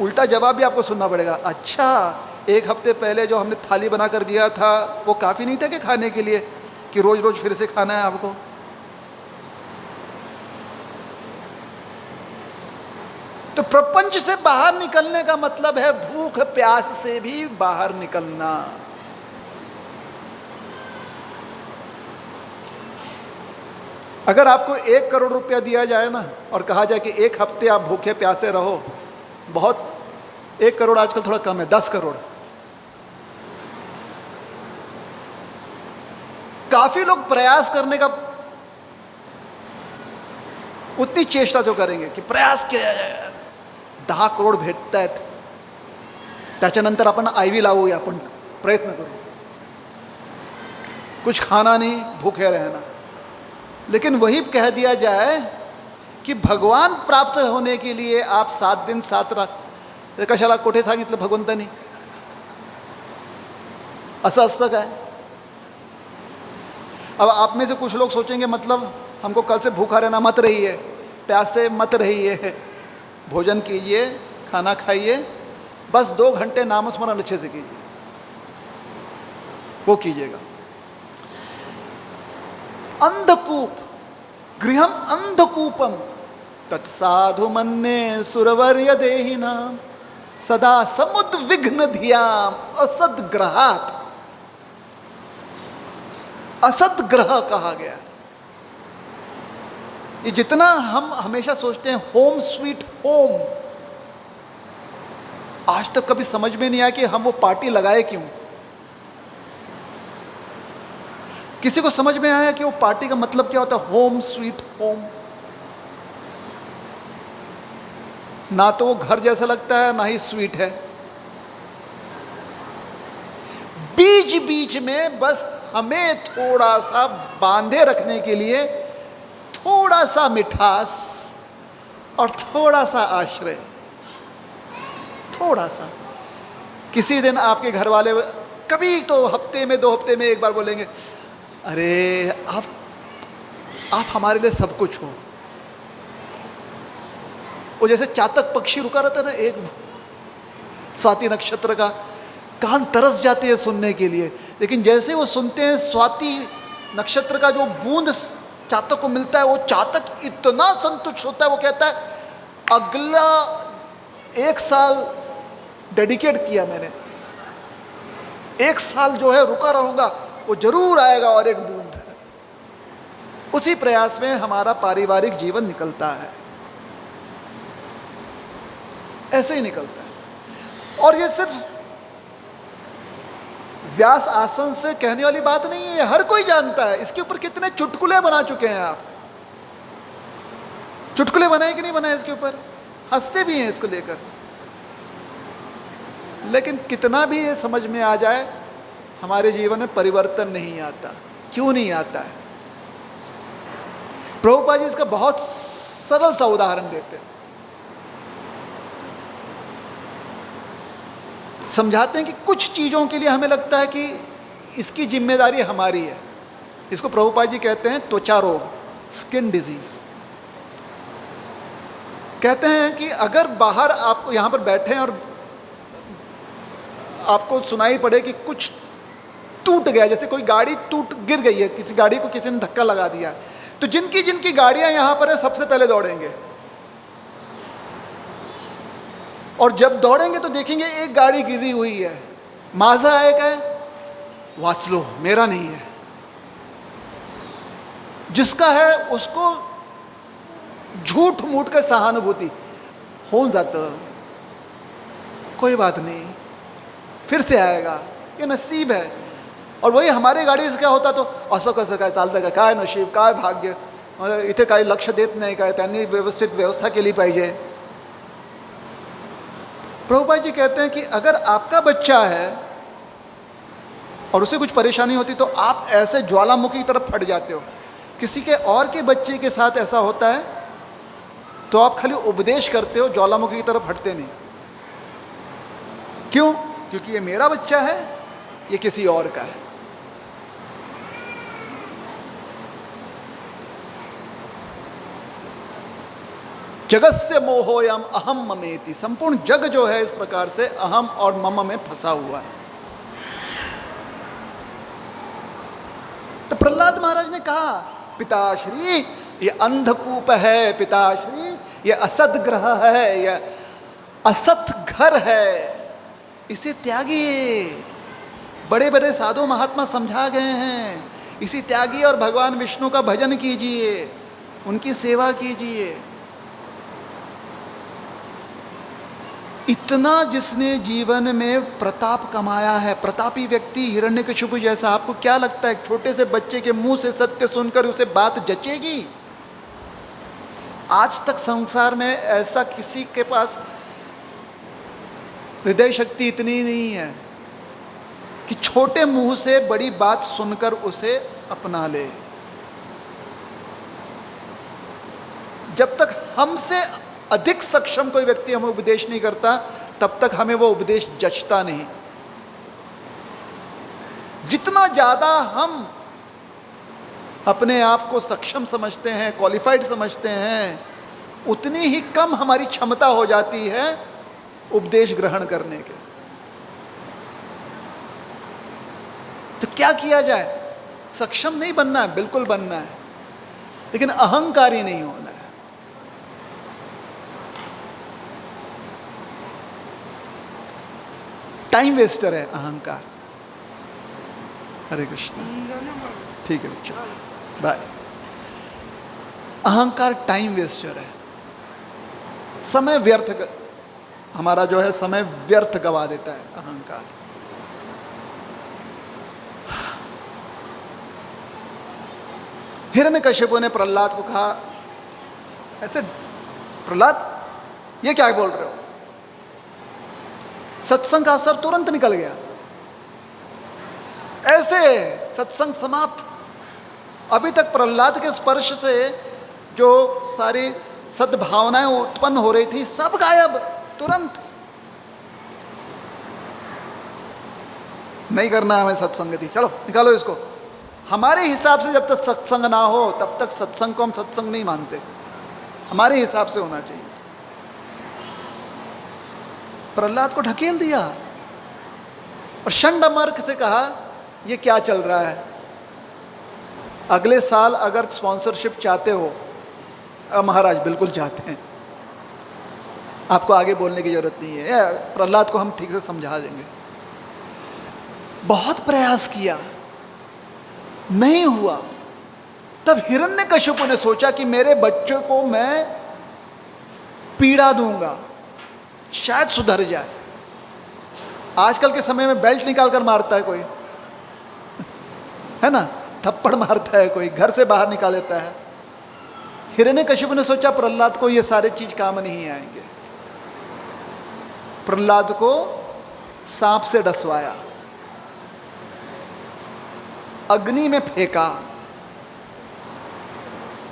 उल्टा जवाब भी आपको सुनना पड़ेगा। अच्छा 1 हफ्ते पहले जो हमने थाली बना कर दिया था वो काफ़ी नहीं था कि खाने के लिए, कि रोज रोज फिर से खाना है आपको? तो प्रपंच से बाहर निकलने का मतलब है भूख प्यास से भी बाहर निकलना। अगर आपको 1 करोड़ रुपया दिया जाए ना और कहा जाए कि 1 हफ्ते आप भूखे प्यासे रहो, बहुत 1 करोड़ आजकल थोड़ा कम है, 10 करोड़, काफी लोग प्रयास करने का उतनी चेष्टा जो करेंगे कि प्रयास किया जाए, 10 करोड भेटतायत, त्याच्यानंतर आपण आयवी लावूया, आपण प्रयत्न करू, कुछ खाना नहीं, भूखे रहना। लेकिन वही कह दिया जाए कि भगवान प्राप्त होने के लिए आप 7 दिन 7 रात, कशाला कोठे सांगितलं भगवंतानी? असं असतं काय? अब आप में से कुछ लोग सोचेंगे मतलब हमको कल से भूखा रहना मत रहिए, प्यासे मत रहिए, भोजन कीजिए, खाना खाइए, बस 2 घंटे नामस्मरण अच्छे से कीजिए, वो कीजिएगा। अंधकूप गृहम अंधकूपम तत्साधु मन्ये सुरवर्य देहिनाम सदा समुद्विग्न धियाम असदग्रहात्। असदग्रह कहा गया। ये जितना हम हमेशा सोचते हैं होम स्वीट होम, आज तक कभी समझ में नहीं आया कि हम वो पार्टी लगाए क्यों। किसी को समझ में आया कि वो पार्टी का मतलब क्या होता है, होम स्वीट होम? ना तो वो घर जैसा लगता है, ना ही स्वीट है। बीच बीच में बस हमें थोड़ा सा बांधे रखने के लिए थोड़ा सा मिठास और थोड़ा सा आश्रय, थोड़ा सा। किसी दिन आपके घर वाले कभी तो हफ्ते में 2 हफ्ते में एक बार बोलेंगे, अरे आप हमारे लिए सब कुछ हो। वो जैसे चातक पक्षी रुका रहता है ना, एक स्वाति नक्षत्र का, कान तरस जाते हैं सुनने के लिए, लेकिन जैसे वो सुनते हैं स्वाति नक्षत्र का जो बूंद चातक को मिलता है, वो चातक इतना संतुष्ट होता है, वो कहता है अगला 1 साल डेडिकेट किया मैंने, 1 साल जो है रुका रहूंगा, वो जरूर आएगा और एक बूंद। उसी प्रयास में हमारा पारिवारिक जीवन निकलता है, ऐसे ही निकलता है। और ये सिर्फ व्यास आसन से कहने वाली बात नहीं है, हर कोई जानता है। इसके ऊपर कितने चुटकुले बना चुके हैं आप। चुटकुले बनाए कि नहीं बनाए इसके ऊपर, हंसते भी हैं इसको लेकर। लेकिन कितना भी ये समझ में आ जाए, हमारे जीवन में परिवर्तन नहीं आता। क्यों नहीं आता है? प्रभुपाद जी इसका बहुत सरल सा उदाहरण देते हैं, समझाते हैं कि कुछ चीज़ों के लिए हमें लगता है कि इसकी जिम्मेदारी हमारी है। इसको प्रभुपाद जी कहते हैं त्वचा रोग, स्किन डिजीज। कहते हैं कि अगर बाहर आपको यहाँ पर बैठे हैं और आपको सुनाई पड़े कि कुछ टूट गया, जैसे कोई गाड़ी गिर गई है, किसी गाड़ी को किसी ने धक्का लगा दिया, तो जिनकी जिनकी गाड़ियां यहाँ पर है सबसे पहले दौड़ेंगे। और जब दौड़ेंगे तो देखेंगे एक गाड़ी गिरी हुई है, माजा है क्या, वाच लो, मेरा नहीं है। जिसका है उसको झूठ मूठ के सहानुभूति हो जाता, कोई बात नहीं, फिर से आएगा, ये नसीब है। और वही हमारी गाड़ी से क्या होता, तो असं कसं काय चालतं का, काय नशीब, काय भाग्य, इथे काही लक्ष देत नाही काय, त्यांनी व्यवस्थित व्यवस्था केली पाहिजे। प्रभुपाद जी कहते हैं कि अगर आपका बच्चा है और उसे कुछ परेशानी होती तो आप ऐसे ज्वालामुखी की तरफ फट जाते हो। किसी के और के बच्चे के साथ ऐसा होता है तो आप खाली उपदेश करते हो, ज्वालामुखी की तरफ हटते नहीं। क्यों? क्योंकि ये मेरा बच्चा है, ये किसी और का है। जगस्य मोहोयम अहम ममेति। संपूर्ण जग जो है इस प्रकार से अहम और मम में फंसा हुआ है। तो प्रहलाद महाराज ने कहा, पिताश्री ये अंधकूप है, पिताश्री ये असद ग्रह है, ये असत घर है, इसे त्यागिए। बड़े बड़े साधु महात्मा समझा गए हैं, इसे त्यागिए और भगवान विष्णु का भजन कीजिए, उनकी सेवा कीजिए। इतना जिसने जीवन में प्रताप कमाया है, प्रतापी व्यक्ति हिरण्यकशिपु जैसा, आपको क्या लगता है छोटे से बच्चे के मुंह से सत्य सुनकर उसे बात जचेगी? आज तक संसार में ऐसा किसी के पास हृदय शक्ति इतनी नहीं है कि छोटे मुंह से बड़ी बात सुनकर उसे अपना ले। जब तक हमसे अधिक सक्षम कोई व्यक्ति हमें उपदेश नहीं करता, तब तक हमें वो उपदेश जचता नहीं। जितना ज़्यादा हम अपने आप को सक्षम समझते हैं, क्वालिफाइड समझते हैं, उतनी ही कम हमारी क्षमता हो जाती है उपदेश ग्रहण करने के। तो क्या किया जाए? सक्षम नहीं बनना है, बिल्कुल बनना है, लेकिन अहंकारी नहीं होना है। टाइम वेस्टर है अहंकार। हरे कृष्ण। ठीक है बच्चों, बाय। अहंकार टाइम वेस्टर है, समय व्यर्थ, हमारा जो है समय व्यर्थ गवा देता है अहंकार। हिरण्यकश्यप ने प्रहलाद को कहा, ऐसे प्रहलाद ये क्या बोल रहे हो? सत्संग का असर तुरंत निकल गया, ऐसे सत्संग समाप्त। अभी तक प्रहलाद के स्पर्श से जो सारी सद्भावनाएं उत्पन्न हो रही थी सब गायब तुरंत। नहीं करना हमें सत्संगति, चलो निकालो इसको। हमारे हिसाब से जब तक सत्संग ना हो तब तक सत्संग को हम सत्संग नहीं मानते, हमारे हिसाब से होना चाहिए। प्रहलाद को ढकेल दिया और षंडमार्क से कहा, ये क्या चल रहा है? अगले साल अगर स्पॉन्सरशिप चाहते हो, महाराज बिल्कुल चाहते हैं, आपको आगे बोलने की जरूरत नहीं है, प्रहलाद को हम ठीक से समझा देंगे। बहुत प्रयास किया, नहीं हुआ। तब हिरण्यकश्यप ने सोचा कि मेरे बच्चे को मैं पीड़ा दूंगा, शायद सुधर जाए। आजकल के समय में बेल्ट निकाल कर मारता है कोई, है ना, थप्पड़ मारता है कोई, घर से बाहर निकाल देता है। हिरण्यकश्यप ने सोचा प्रहलाद को ये सारे चीज काम नहीं आएंगे। प्रहलाद को सांप से डसवाया, अग्नि में फेंका,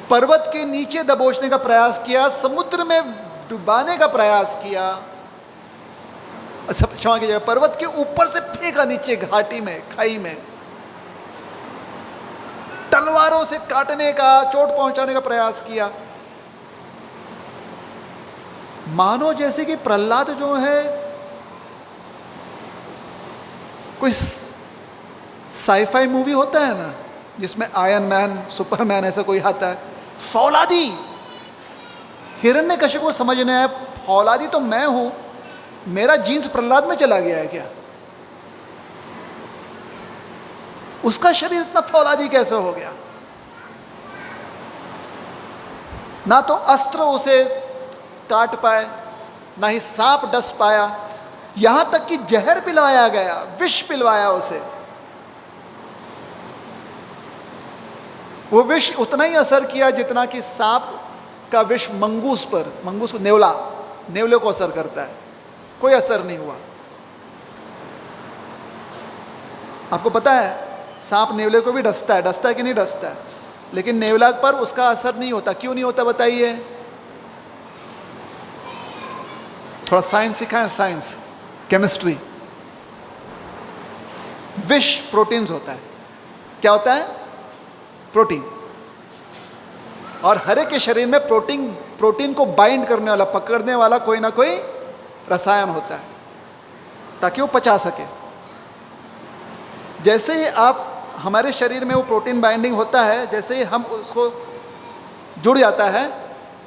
पर्वत के नीचे दबोचने का प्रयास किया, समुद्र में डुबाने का प्रयास किया। अच्छा क्षमा कीजिएगा, पर्वत के ऊपर से फेंका नीचे घाटी में, खाई में, तलवारों से काटने का, चोट पहुंचाने का प्रयास किया। मानो जैसे कि प्रहलाद जो है कोई साईफाई मूवी होता है ना, जिसमें आयरन मैन, सुपरमैन ऐसा कोई आता है, फौलादी। हिरण्यकश्यप को समझने आया, फौलादी तो मैं हूं, मेरा जीन्स प्रहलाद में चला गया है क्या? उसका शरीर इतना फौलादी कैसे हो गया? ना तो अस्त्र उसे काट पाए, ना ही सांप डस पाया, यहां तक कि जहर पिलवाया गया, विष पिलवाया उसे। वो विष उतना ही असर किया जितना कि सांप का विष मंगूस पर, मंगूस को, नेवले को असर करता है, कोई असर नहीं हुआ। आपको पता है सांप नेवले को भी डसता है कि नहीं डसता है, लेकिन नेवला पर उसका असर नहीं होता। क्यों नहीं होता बताइए? थोड़ा साइंस सिखाएं, साइंस, केमिस्ट्री। विष प्रोटीन्स होता है। क्या होता है? प्रोटीन। और हर एक के शरीर में प्रोटीन को बाइंड करने वाला, पकड़ने वाला कोई ना कोई रसायन होता है ताकि वो पचा सके। जैसे ही आप, हमारे शरीर में वो प्रोटीन बाइंडिंग होता है, जैसे ही हम उसको जुड़ जाता है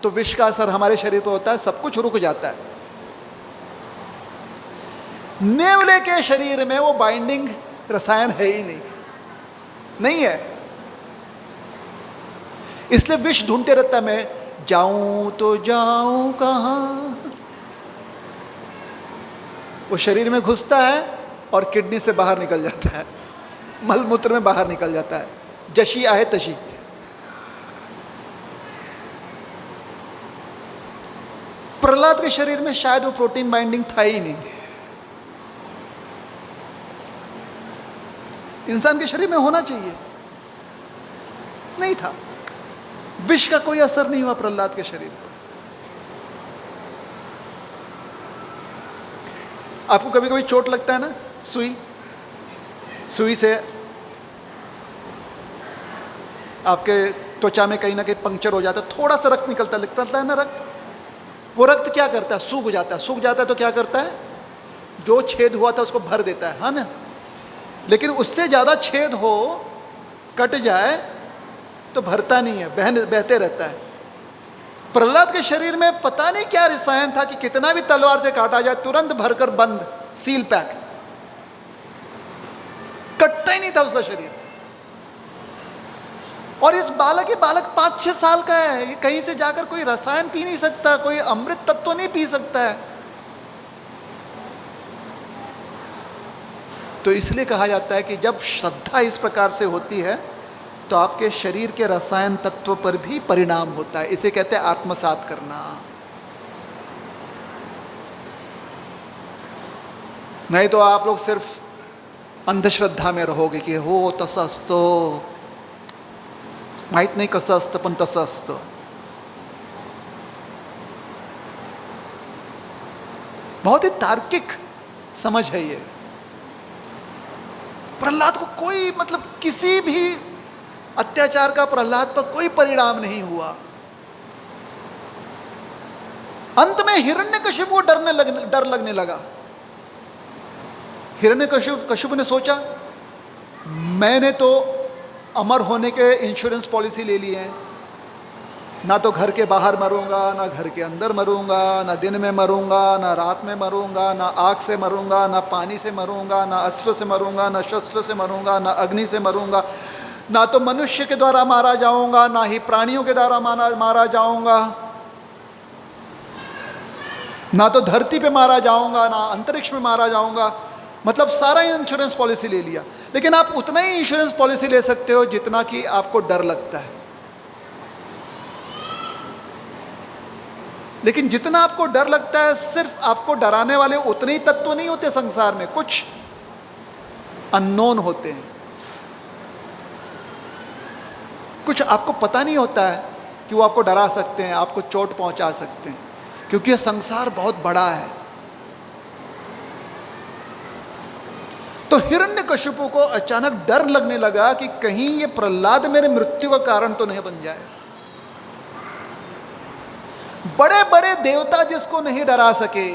तो विष का असर हमारे शरीर पर होता है, सब कुछ रुक जाता है। नेवले के शरीर में वो बाइंडिंग रसायन है ही नहीं है, इसलिए विष ढूंढते रहता है, मैं जाऊं तो जाऊं कहां। वो शरीर में घुसता है और किडनी से बाहर निकल जाता है, मलमूत्र में बाहर निकल जाता है, जशी आहे तशी। प्रहलाद के शरीर में शायद वो प्रोटीन बाइंडिंग था ही नहीं। इंसान के शरीर में होना चाहिए, नहीं था। विष का कोई असर नहीं हुआ प्रहलाद के शरीर पर। आपको कभी कभी चोट लगता है ना, सुई से आपके त्वचा में कहीं ना कहीं पंक्चर हो जाता है, थोड़ा सा रक्त निकलता है ना रक्त, वो रक्त क्या करता है, सूख जाता है। सूख जाता है तो क्या करता है, जो छेद हुआ था उसको भर देता है ना। लेकिन उससे ज़्यादा छेद हो, कट जाए तो भरता नहीं है, बहते रहता है। प्रहलाद के शरीर में पता नहीं क्या रसायन था कि कितना भी तलवार से काटा जाए तुरंत भरकर बंद, सील पैक, कटता ही नहीं था उसका शरीर। और इस बालक, ये बालक 5-6 साल का है, ये कहीं से जाकर कोई रसायन पी नहीं सकता, कोई अमृत तत्व नहीं पी सकता है। तो इसलिए कहा जाता है कि जब श्रद्धा इस प्रकार से होती है तो आपके शरीर के रसायन तत्व पर भी परिणाम होता है। इसे कहते हैं आत्मसात करना। नहीं तो आप लोग सिर्फ अंधश्रद्धा में रहोगे कि हो तसं असतं, माहित नाही कसं असतं पण तसं असतं। बहुत ही तार्किक समझ है ये। प्रहलाद को कोई मतलब किसी भी अत्याचार का प्रहलाद पर कोई परिणाम नहीं हुआ। अंत में हिरण्यकशिपु को डर लगने लगा। हिरण्यकशिपु ने सोचा मैंने तो अमर होने के इंश्योरेंस पॉलिसी ले ली है, ना तो घर के बाहर मरूंगा, ना घर के अंदर मरूंगा, ना दिन में मरूंगा, ना रात में मरूंगा, ना आग से मरूंगा, ना पानी से मरूंगा, ना अस्त्र से मरूंगा, ना शस्त्र से मरूंगा, ना अग्नि से मरूंगा, ना तो मनुष्य के द्वारा मारा जाऊंगा, ना ही प्राणियों के द्वारा मारा जाऊंगा, ना तो धरती पे मारा जाऊंगा, ना अंतरिक्ष में मारा जाऊंगा। मतलब सारा इंश्योरेंस पॉलिसी ले लिया। लेकिन आप उतना ही इंश्योरेंस पॉलिसी ले सकते हो जितना कि आपको डर लगता है। लेकिन जितना आपको डर लगता है, सिर्फ आपको डराने वाले उतने ही तत्व नहीं होते संसार में, कुछ अननोन होते हैं। कुछ आपको पता नहीं होता है कि वो आपको डरा सकते हैं, आपको चोट पहुंचा सकते हैं, क्योंकि ये संसार बहुत बड़ा है। तो हिरण्यकशिपु को अचानक डर लगने लगा कि कहीं ये प्रहलाद मेरे मृत्यु का कारण तो नहीं बन जाए। बड़े बड़े देवता जिसको नहीं डरा सके,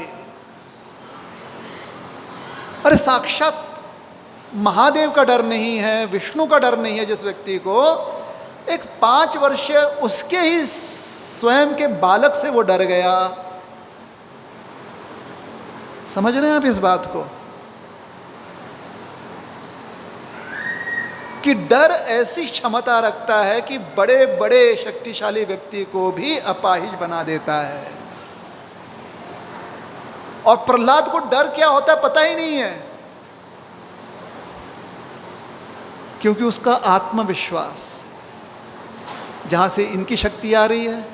अरे साक्षात महादेव का डर नहीं है, विष्णु का डर नहीं है जिस व्यक्ति को, एक 5 वर्षीय उसके ही स्वयं के बालक से वो डर गया। समझ रहे हैं आप इस बात को कि डर ऐसी क्षमता रखता है कि बड़े बड़े शक्तिशाली व्यक्ति को भी अपाहिज बना देता है। और प्रहलाद को डर क्या होता है पता ही नहीं है, क्योंकि उसका आत्मविश्वास, जहां से इनकी शक्ति आ रही है,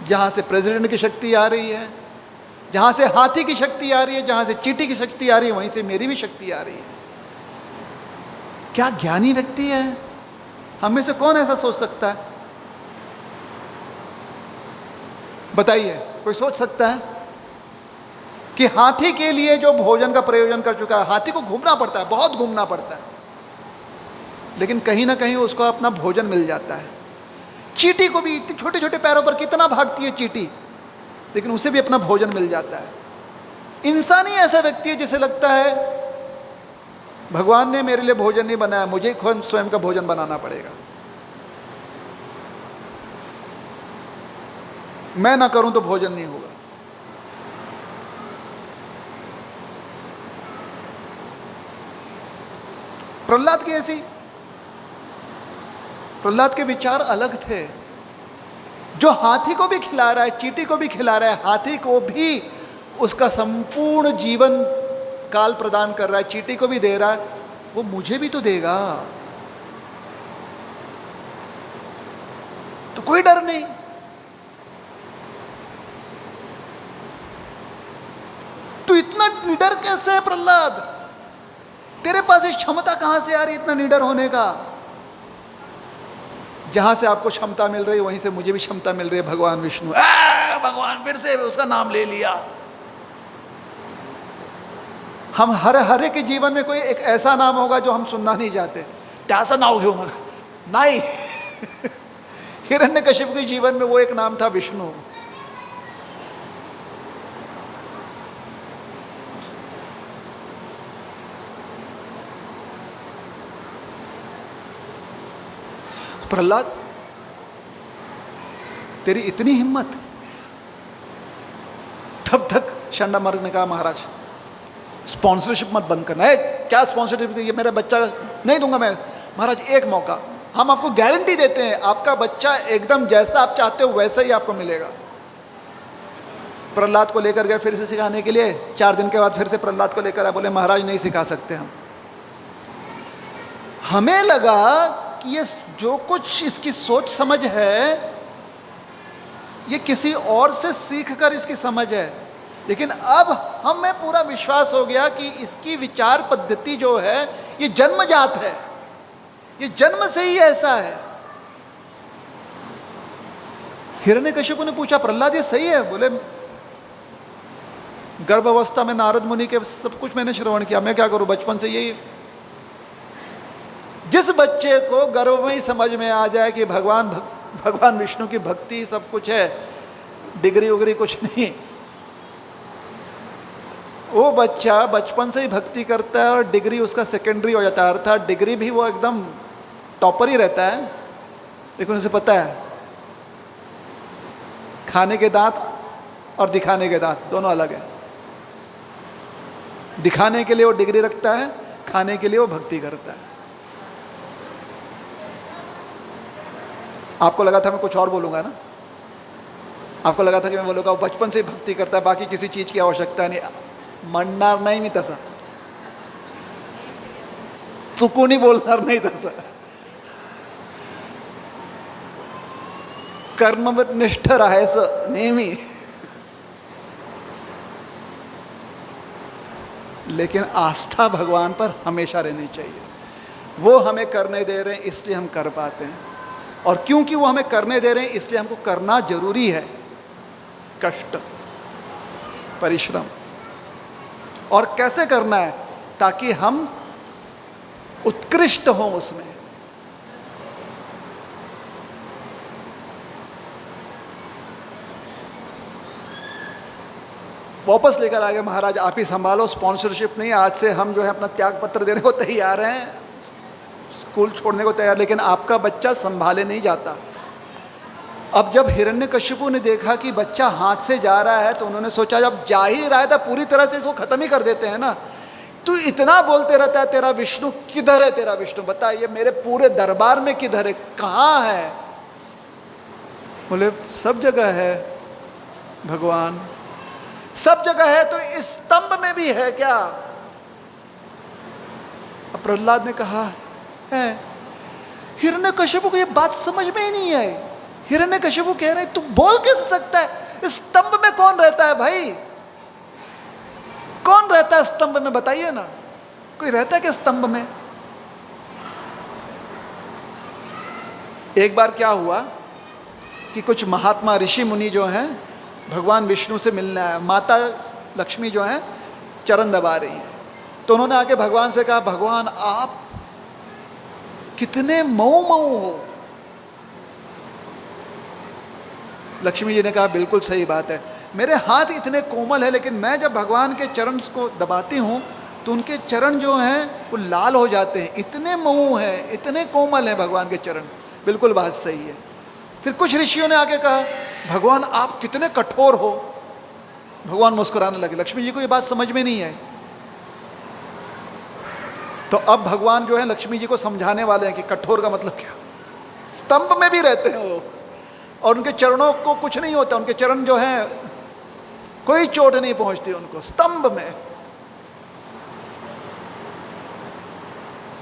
जहां से प्रेसिडेंट की शक्ति आ रही है, जहां से हाथी की शक्ति आ रही है, जहां से चींटी की शक्ति आ रही है, वहीं से मेरी भी शक्ति आ रही है। क्या ज्ञानी व्यक्ति है, हम में से कौन ऐसा सोच सकता है? बताइए, कोई सोच सकता है कि हाथी के लिए जो भोजन का प्रयोजन कर चुका है, हाथी को घूमना पड़ता है, बहुत घूमना पड़ता है, लेकिन कहीं ना कहीं उसको अपना भोजन मिल जाता है। चींटी को भी इतने छोटे छोटे पैरों पर कितना भागती है चींटी, लेकिन उसे भी अपना भोजन मिल जाता है। इंसान ही ऐसा व्यक्ति है जिसे लगता है भगवान ने मेरे लिए भोजन नहीं बनाया, मुझे खुद स्वयं का भोजन बनाना पड़ेगा, मैं ना करूं तो भोजन नहीं होगा। प्रहलाद की ऐसी, प्रहलाद के विचार अलग थे। जो हाथी को भी खिला रहा है, चींटी को भी खिला रहा है, हाथी को भी उसका संपूर्ण जीवन काल प्रदान कर रहा है, चींटी को भी दे रहा है, वो मुझे भी तो देगा, तो कोई डर नहीं। तू इतना निडर कैसे है प्रहलाद? तेरे पास इस क्षमता कहां से आ रही इतना निडर होने का? जहां से आपको क्षमता मिल रही है वहीं से मुझे भी क्षमता मिल रही है। भगवान विष्णु, भगवान फिर से उसका नाम ले लिया। हम हर के जीवन में कोई एक ऐसा नाम होगा जो हम सुनना नहीं चाहते। त्याचं नाव घेऊ नका, नाही हिरण्यकशिपु के जीवन में वो एक नाम था विष्णु। प्रहलाद, तेरी इतनी हिम्मत? तब तक शंडामर्ग ने कहा महाराज स्पॉन्सरशिप मत बंद करना है। क्या स्पॉन्सरशिप? ये मेरा बच्चा नहीं दूंगा मैं। महाराज एक मौका, हम आपको गारंटी देते हैं आपका बच्चा एकदम जैसा आप चाहते हो वैसा ही आपको मिलेगा। प्रहलाद को लेकर गए फिर से सिखाने के लिए। 4 दिन के बाद फिर से प्रहलाद को लेकर आए, बोले महाराज नहीं सिखा सकते हम। हमें लगा कि ये जो कुछ इसकी सोच समझ है ये किसी और से सीखकर इसकी समझ है, लेकिन अब हमें पूरा विश्वास हो गया कि इसकी विचार पद्धति जो है ये जन्मजात है, ये जन्म से ही ऐसा है। हिरण्यकशिपु ने पूछा प्रहलाद ये सही है? बोले गर्भ अवस्था में नारद मुनि के सब कुछ मैंने श्रवण किया, मैं क्या करूं, बचपन से यही। जिस बच्चे को गर्भ में ही समझ में आ जाए कि भगवान विष्णु की भक्ति सब कुछ है, डिग्री उग्री कुछ नहीं, वो बच्चा बचपन से ही भक्ति करता है और डिग्री उसका सेकेंडरी हो जाता है, अर्थात डिग्री भी वो एकदम टॉपर ही रहता है। लेकिन उसे पता है खाने के दांत और दिखाने के दांत दोनों अलग है। दिखाने के लिए वो डिग्री रखता है, खाने के लिए वो भक्ति करता है। आपको लगा था मैं कुछ और बोलूँगा ना? आपको लगा था कि मैं बोलूँगा वो बचपन से ही भक्ति करता है, बाकी किसी चीज़ की आवश्यकता नहीं। म्हणणार नाही मी तसा, चुकूनही बोलणार नाही तसा, कर्मनिष्ठ राहायचं नेहमी। लेकिन आस्था भगवान पर हमेशा रहनी चाहिए। वो हमें करने दे रहे हैं इसलिए हम कर पाते हैं, और क्योंकि वो हमें करने दे रहे हैं इसलिए हमको करना जरूरी है। कष्ट, परिश्रम, और कैसे करना है? ताकि हम उत्कृष्ट हों उसमें। वापस लेकर आ गए महाराज, आप ही संभालो, स्पॉन्सरशिप नहीं, आज से हम जो है अपना त्याग पत्र देने को तैयार हैं, स्कूल छोड़ने को तैयार, लेकिन आपका बच्चा संभाले नहीं जाता। अब जब हिरण्यकशिपु ने देखा कि बच्चा हाथ से जा रहा है तो उन्होंने सोचा जब जा ही रहा है तो पूरी तरह से इसको खत्म ही कर देते हैं ना। तू इतना बोलते रहता है तेरा विष्णु किधर है, तेरा विष्णु बता, ये मेरे पूरे दरबार में किधर है, कहाँ है? बोले सब जगह है भगवान, सब जगह है, तो इस स्तंभ में भी है क्या? अब प्रहलाद ने कहा है। हिरण्यकशिपु को ये बात समझ में ही नहीं आई। हिरण्यकशिपु कह रहे तू बोल कैसे सकता है? इस स्तंभ में कौन रहता है भाई? कौन रहता है स्तंभ में, बताइए ना, कोई रहता है क्या स्तंभ में? एक बार क्या हुआ कि कुछ महात्मा ऋषि मुनि जो हैं भगवान विष्णु से मिलने आए, माता लक्ष्मी जो हैं चरण दबा रही हैं, तो उन्होंने आके भगवान से कहा भगवान आप कितने मऊ मऊ हो। लक्ष्मी जी ने कहा बिल्कुल सही बात है, मेरे हाथ इतने कोमल है, लेकिन मैं जब भगवान के चरण को दबाती हूँ तो उनके चरण जो हैं वो लाल हो जाते हैं, इतने मऊ हैं, इतने कोमल हैं भगवान के चरण। बिल्कुल बात सही है। फिर कुछ ऋषियों ने आके कहा भगवान आप कितने कठोर हो। भगवान मुस्कुराने लगे, लक्ष्मी जी को ये बात समझ में नहीं आई। तो अब भगवान जो है लक्ष्मी जी को समझाने वाले हैं कि कठोर का मतलब क्या। स्तंभ में भी रहते हैं वो, और उनके चरणों को कुछ नहीं होता, उनके चरण जो हैं कोई चोट नहीं पहुंचती उनको, स्तंभ में।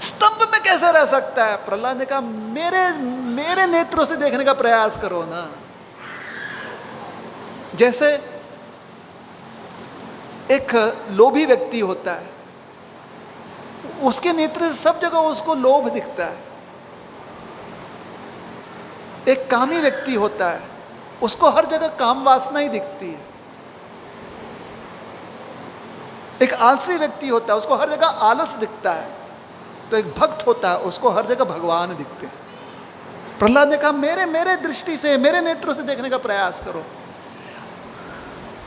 स्तंभ में कैसे रह सकता है? प्रहलाद ने कहा मेरे नेत्रों से देखने का प्रयास करो ना। जैसे एक लोभी व्यक्ति होता है, उसके नेत्र से सब जगह उसको लोभ दिखता है। एक कामी व्यक्ति होता है, उसको हर जगह काम वासना ही दिखती है। एक आलसी व्यक्ति होता है, उसको हर जगह आलस दिखता है। तो एक भक्त होता है, उसको हर जगह भगवान दिखते हैं। प्रहलाद ने कहा मेरे मेरे दृष्टि से, मेरे नेत्रों से देखने का प्रयास करो।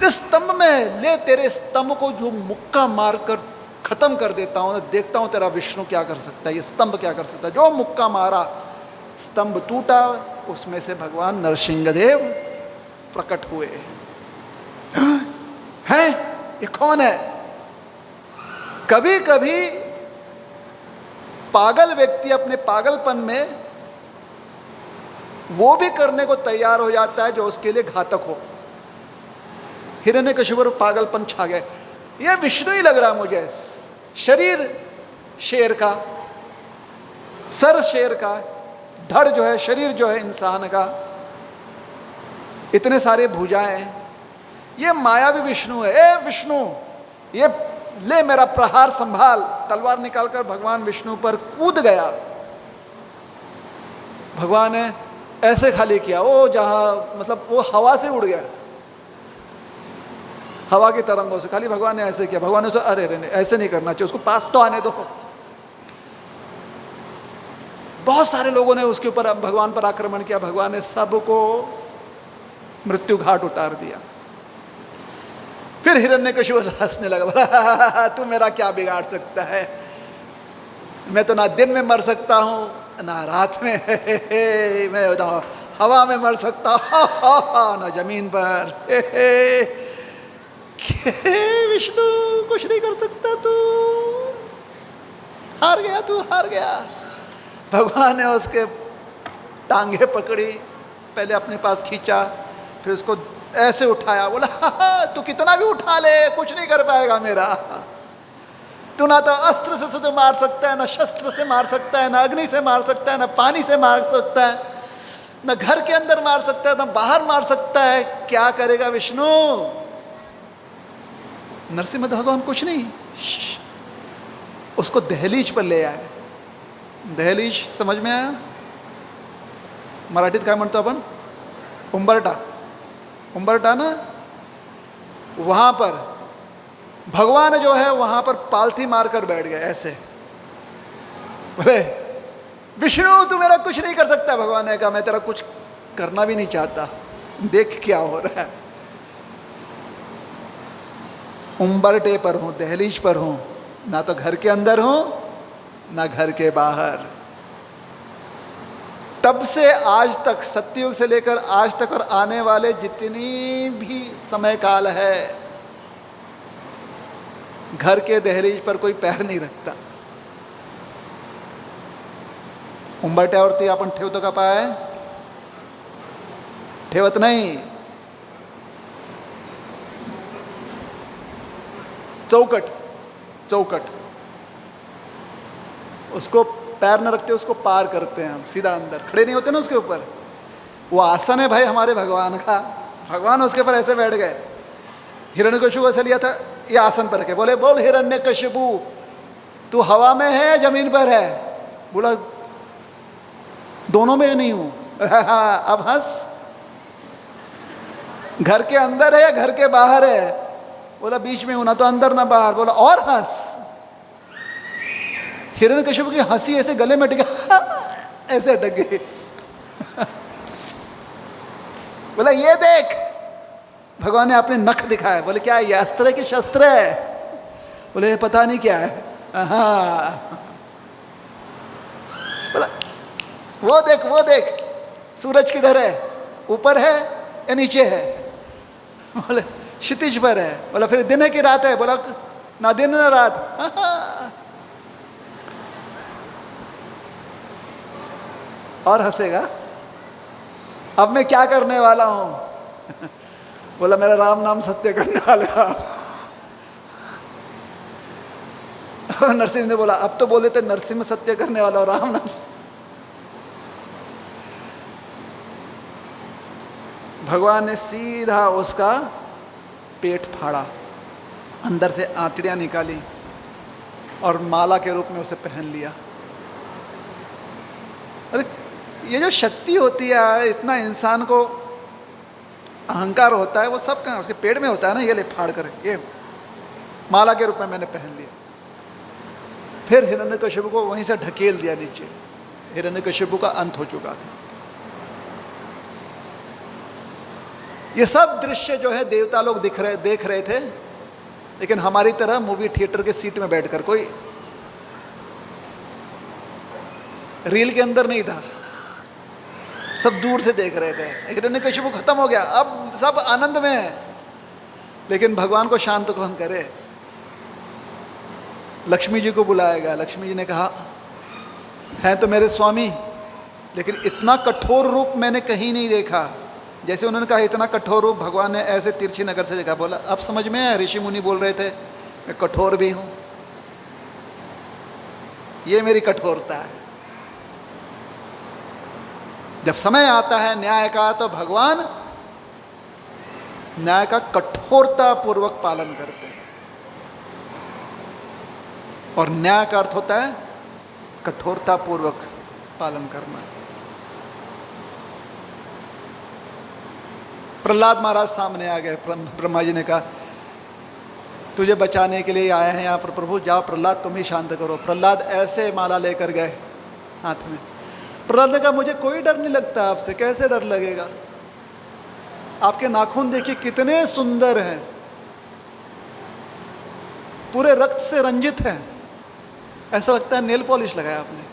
इस स्तंभ में ले, तेरे स्तंभ को जो मुक्का मारकर खत्म कर देता हूं, देखता हूं तेरा विष्णु क्या कर सकता है, ये स्तंभ क्या कर सकता है। जो मुक्का मारा, स्तंभ टूटा, उसमें से भगवान नरसिंहदेव प्रकट हुए। हैं, ये कौन है? कभी कभी पागल व्यक्ति अपने पागलपन में वो भी करने को तैयार हो जाता है जो उसके लिए घातक हो। हिरण्यकशिपु पर पागलपन छा गए, ये विष्णु ही लग रहा मुझे, शरीर शेर का, सर शेर का, धड़ जो है, शरीर जो है इंसान का, इतने सारे भुजाएं, ये मायावी विष्णु है। ए विष्णु, ये ले मेरा प्रहार संभाल। तलवार निकालकर भगवान विष्णु पर कूद गया। भगवान ने ऐसे खाली किया, वो जहां मतलब वो हवा से उड़ गया, हवा की तरंगों से खाली भगवान ने ऐसे किया। भगवान ने उसे अरे रे ऐसे नहीं करना चाहिए, उसको पास तो आने दो। बहुत सारे लोगों ने उसके ऊपर भगवान पर आक्रमण किया। भगवान ने सबको मृत्यु घाट उतार दिया। फिर हिरण्यकशिपु हंसने लगा, बोला तू मेरा क्या बिगाड़ सकता है, मैं तो ना दिन में मर सकता हूं ना रात में, मैं बताऊं हवा में मर सकता हूं ना जमीन पर। विष्णु कुछ नहीं कर सकता, तू हार गया, तू हार गया। भगवान ने उसके टांगे पकड़ी, पहले अपने पास खींचा, फिर उसको ऐसे उठाया, बोला तू कितना भी उठा ले कुछ नहीं कर पाएगा मेरा। तू ना तो अस्त्र से तुझे मार सकता है, ना शस्त्र से मार सकता है, ना अग्नि से मार सकता है, ना पानी से मार सकता है, ना घर के अंदर मार सकता है, ना बाहर मार सकता है। क्या करेगा विष्णु? नरसिंह भगवान कुछ नहीं, उसको दहलीज पर ले आए। दहलीज समझ में आया? मराठीत काय म्हणतो आपण? उंबरटा, उंबरटा ना, वहां पर भगवान जो है वहां पर पालथी मारकर बैठ गए ऐसे। बोले विष्णु तू मेरा कुछ नहीं कर सकता। भगवान ने कहा मैं तेरा कुछ करना भी नहीं चाहता, देख क्या हो रहा है। उंबरटे पर हूं, दहलीज पर हूं, ना तो घर के अंदर हूं ना घर के बाहर। तब से आज तक, सत्ययुग से लेकर आज तक और आने वाले जितनी भी समय काल है, घर के दहलीज पर कोई पैर नहीं रखता। उंबरट्यावरती आपण ठेवतो का पाय? ठेवत नाही। चौकट, चौकट, उसको पैर न रखते, उसको पार करते हैं हम, सीधा अंदर खड़े नहीं होते ना उसके ऊपर। वो आसन है भाई हमारे भगवान का, भगवान उसके ऊपर ऐसे बैठ गए। हिरण्यकशिपु ऐसे लिया था, ये आसन पर रखे, बोले बोल हिरण्यकशिपु तू हवा में है या जमीन पर है? बोला दोनों में नहीं हूं। अब हंस, घर के अंदर है या घर के बाहर है? बोला बीच में हूं, ना तो अंदर ना बाहर। बोला और हंस। हिरण्यकशिपु की हंसी ऐसे गले में अटक, ऐसे अटक गई। बोला ये देख, भगवान ने अपने नख दिखाए। बोले क्या ये अस्त्र है कि शस्त्र है? बोले पता नहीं क्या है। हाँ, बोला वो देख, वो देख, सूरज किधर है, ऊपर है या नीचे है? बोले क्षितिज पर है। बोला फिर दिन है कि रात है? बोला ना दिन ना रात। हाँ। और हंसेगा। अब मैं क्या करने वाला हूं? बोला मेरा राम नाम सत्य करने वाला। नरसिंह ने बोला अब तो बोल देते नरसिंह सत्य करने वाला और राम नाम। भगवान ने सीधा उसका पेट फाड़ा, अंदर से आंतड़ियां निकाली और माला के रूप में उसे पहन लिया। अरे ये जो शक्ति होती है, इतना इंसान को अहंकार होता है, वो सब कहाँ उसके पेट में होता है ना। ये ले फाड़ कर, ये माला के रूप में मैंने पहन लिया। फिर हिरण्यकशिपु को वहीं से ढकेल दिया नीचे। हिरण्यकशिपु का अंत हो चुका था। ये सब दृश्य जो है देवता लोग देख रहे थे, लेकिन हमारी तरह मूवी थिएटर के सीट में बैठकर, कोई रील के अंदर नहीं था, सब दूर से देख रहे थे। हिरण्यकशिपु खत्म हो गया, अब सब आनंद में है, लेकिन भगवान को शांत कौन करे? लक्ष्मी जी को बुलाया गया। लक्ष्मी जी ने कहा, हैं तो मेरे स्वामी, लेकिन इतना कठोर रूप मैंने कहीं नहीं देखा। जैसे उन्होंने कहा इतना कठोर रूप, भगवान ने ऐसे तिरछी नगर से देखा। बोला अब समझ में आया, ऋषि मुनि बोल रहे थे मैं कठोर भी हूं, ये मेरी कठोरता है। जब समय आता है न्याय का, तो भगवान न्याय का कठोरता पूर्वक पालन करते हैं, और न्याय का अर्थ होता है कठोरता पूर्वक पालन करना। प्रहलाद महाराज सामने आ गए। ब्रह्मा जी ने कहा तुझे बचाने के लिए आए हैं यहाँ पर प्रभु, जाओ प्रहलाद तुम ही शांत करो। प्रहलाद ऐसे माला लेकर गए हाथ में। प्रहलाद ने कहा मुझे कोई डर नहीं लगता आपसे। कैसे डर लगेगा? आपके नाखून देखिए कितने सुंदर हैं, पूरे रक्त से रंजित हैं, ऐसा लगता है नेल पॉलिश लगाया आपने,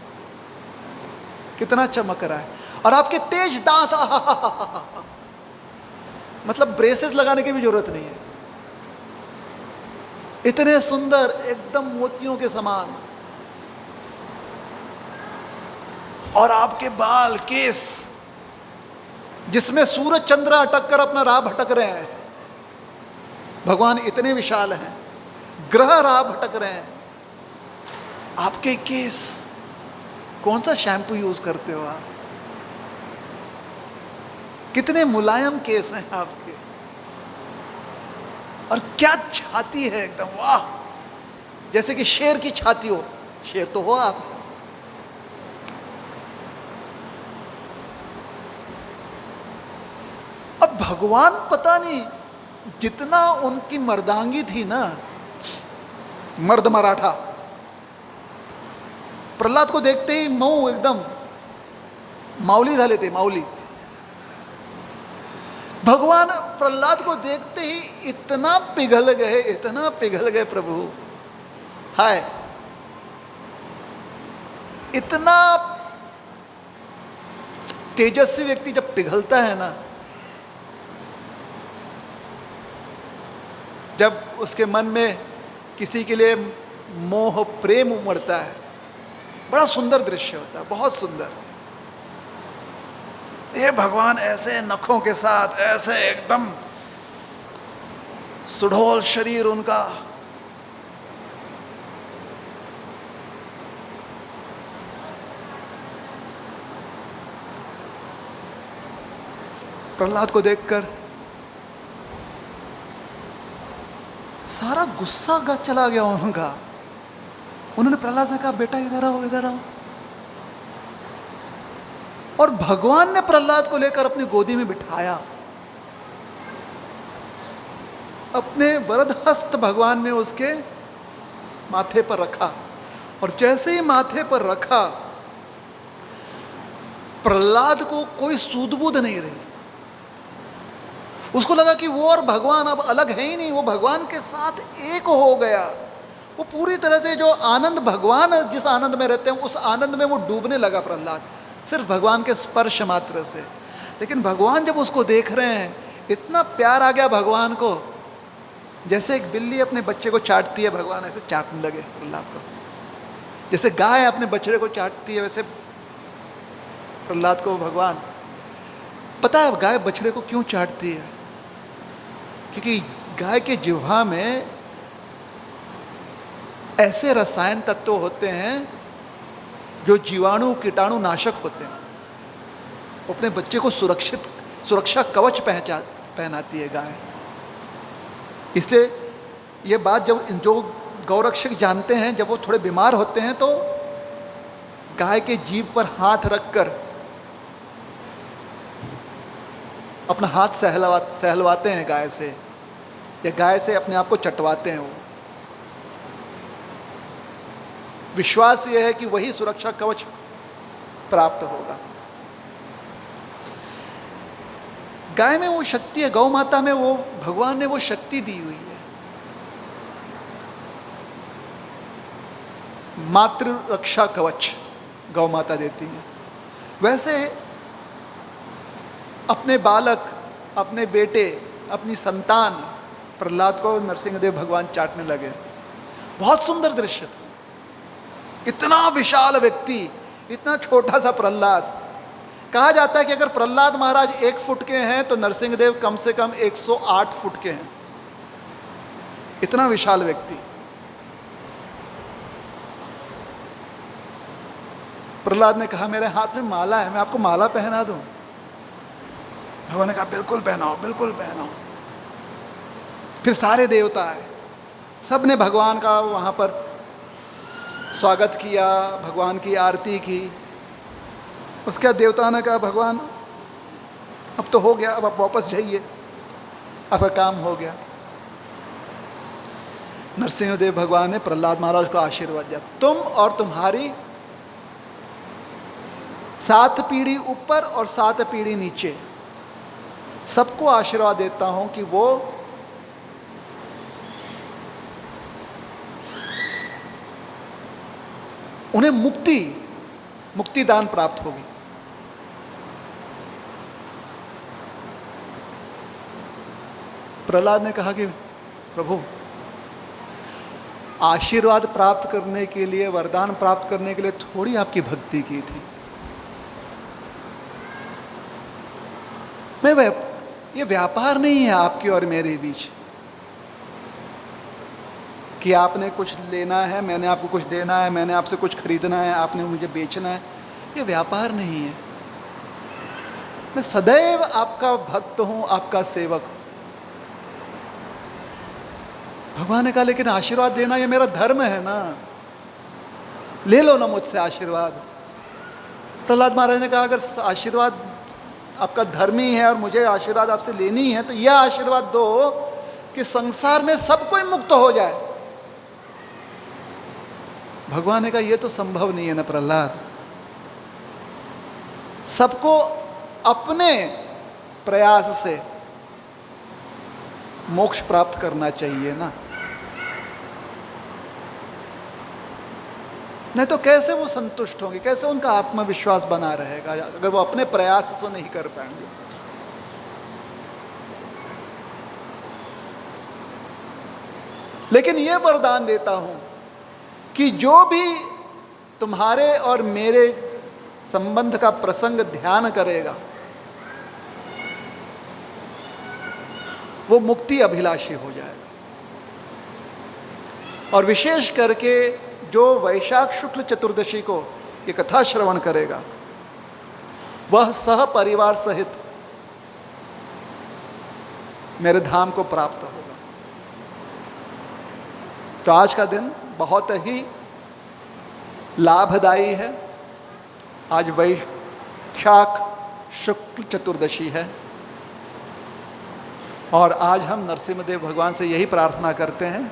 कितना चमक रहा है। और आपके तेज दांत, मतलब ब्रेसेस लगाने की भी जरूरत नहीं है, इतने सुंदर, एकदम मोतियों के समान। और आपके बाल, केस, जिसमें सूरज चंद्र अटक कर अपना राह भटक रहे हैं, भगवान इतने विशाल हैं, ग्रह राह भटक रहे हैं। आपके केस, कौन सा शैम्पू यूज करते हो आप? कितने मुलायम केस हैं आपके, और क्या छाती है एकदम, वाह, जैसे कि शेर की छाती हो। शेर तो हो आप। अब भगवान पता नहीं, जितना उनकी मर्दांगी थी ना, मर्द मराठा, प्रहलाद को देखते ही मऊ एकदम माउली झाले थे, माउली। भगवान प्रहलाद को देखते ही इतना पिघल गए, इतना पिघल गए प्रभु। हाय, इतना तेजस्वी व्यक्ति जब पिघलता है ना, जब उसके मन में किसी के लिए मोह प्रेम उमड़ता है, बड़ा सुंदर दृश्य होता है, बहुत सुंदर। ये भगवान ऐसे नखों के साथ, ऐसे एकदम सुडौल शरीर उनका, प्रहलाद को देखकर सारा गुस्सा चला गया उनका। उन्होंने प्रहलाद से कहा बेटा इधर आओ, इधर आओ। और भगवान ने प्रहलाद को लेकर अपनी गोदी में बिठाया, अपने वरद हस्त भगवान ने उसके माथे पर रखा। और जैसे ही माथे पर रखा, प्रहलाद को कोई सूध-बूध नहीं रही। उसको लगा कि वो और भगवान अब अलग है ही नहीं, वो भगवान के साथ एक हो गया। वो पूरी तरह से जो आनंद, भगवान जिस आनंद में रहते हैं, उस आनंद में वो डूबने लगा प्रहलाद, सिर्फ भगवान के स्पर्श मात्र से। लेकिन भगवान जब उसको देख रहे हैं, इतना प्यार आ गया भगवान को, जैसे एक बिल्ली अपने बच्चे को चाटती है, भगवान ऐसे चाटने लगे प्रहलाद को। जैसे गाय अपने बछड़े को चाटती है, वैसे प्रहलाद को भगवान। पता है गाय बछड़े को क्यों चाटती है? क्योंकि गाय के जिह्वा में ऐसे रसायन तत्व होते हैं जो जीवाणु कीटाणु नाशक होते हैं। वो अपने बच्चे को सुरक्षा कवच पहनाती है गाय। इसलिए ये बात जब जो गौरक्षक जानते हैं, जब वो थोड़े बीमार होते हैं तो गाय के जीभ पर हाथ रखकर अपना हाथ सहलवाते हैं गाय से, या गाय से अपने आप को चटवाते हैं। वो विश्वास ये है कि वही सुरक्षा कवच प्राप्त होगा। गाय में वो शक्ति है, गौ माता में वो भगवान ने वो शक्ति दी हुई है। मातृ रक्षा कवच गौ माता देती है। वैसे अपने बालक, अपने बेटे, अपनी संतान प्रहलाद को नरसिंहदेव भगवान चाटने लगे। बहुत सुंदर दृश्य था। इतना विशाल व्यक्ति, इतना छोटा सा प्रहलाद। कहा जाता है कि अगर प्रहलाद महाराज 1 फुट के हैं तो नरसिंहदेव कम से कम 108 फुट के हैं। इतना विशाल व्यक्ति। प्रहलाद ने कहा मेरे हाथ में माला है, मैं आपको माला पहना दूं? भगवान ने कहा बिल्कुल पहनाओ, बिल्कुल पहनाओ। फिर सारे देवता आए, सब ने भगवान का वहाँ पर स्वागत किया, भगवान की आरती की। उसके बाद देवता ने कहा भगवान अब तो हो गया, अब आप वापस जाइए, अब काम हो गया। नरसिंहदेव भगवान ने प्रहलाद महाराज को आशीर्वाद दिया, तुम और तुम्हारी 7 पीढ़ी ऊपर और 7 पीढ़ी नीचे सबको आशीर्वाद देता हूं कि वो उन्हें मुक्ति दान प्राप्त होगी। प्रहलाद ने कहा कि प्रभु, आशीर्वाद प्राप्त करने के लिए, वरदान प्राप्त करने के लिए थोड़ी आपकी भक्ति की थी। ये व्यापार नहीं है आपके और मेरे बीच कि आपने कुछ लेना है, मैंने आपको कुछ देना है, मैंने आपसे कुछ खरीदना है, आपने मुझे बेचना है। ये व्यापार नहीं है। मैं सदैव आपका भक्त हूं, आपका सेवक हूं। भगवान ने कहा लेकिन आशीर्वाद देना ये मेरा धर्म है ना, ले लो ना मुझसे आशीर्वाद। प्रहलाद महाराज ने कहा अगर आशीर्वाद आपका धर्म ही है और मुझे आशीर्वाद आपसे लेनी है तो यह आशीर्वाद दो कि संसार में सब कोई मुक्त हो जाए। भगवान ने कहा यह तो संभव नहीं है ना प्रहलाद, सबको अपने प्रयास से मोक्ष प्राप्त करना चाहिए ना, नहीं तो कैसे वो संतुष्ट होंगे, कैसे उनका आत्मविश्वास बना रहेगा अगर वो अपने प्रयास से नहीं कर पाएंगे। लेकिन ये वरदान देता हूं कि जो भी तुम्हारे और मेरे संबंध का प्रसंग ध्यान करेगा वो मुक्ति अभिलाषी हो जाएगा। और विशेष करके जो वैशाख शुक्ल चतुर्दशी को ये कथा श्रवण करेगा वह सह परिवार सहित मेरे धाम को प्राप्त होगा। तो आज का दिन बहुत ही लाभदायी है। आज वैशाख शुक्ल चतुर्दशी है और आज हम नरसिंहदेव भगवान से यही प्रार्थना करते हैं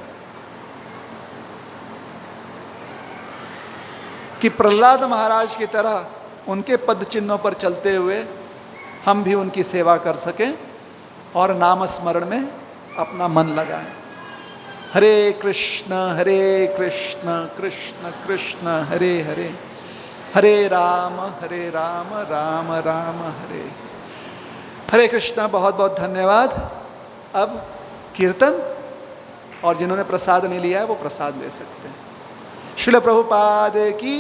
कि प्रहलाद महाराज की तरह उनके पद चिन्हों पर चलते हुए हम भी उनकी सेवा कर सकें और नाम स्मरण में अपना मन लगाएं। हरे कृष्ण कृष्ण कृष्ण हरे हरे, हरे राम राम राम हरे हरे। कृष्ण। बहुत बहुत धन्यवाद। अब कीर्तन, और जिन्होंने प्रसाद नहीं लिया है वो प्रसाद ले सकते हैं। श्रील प्रभुपाद की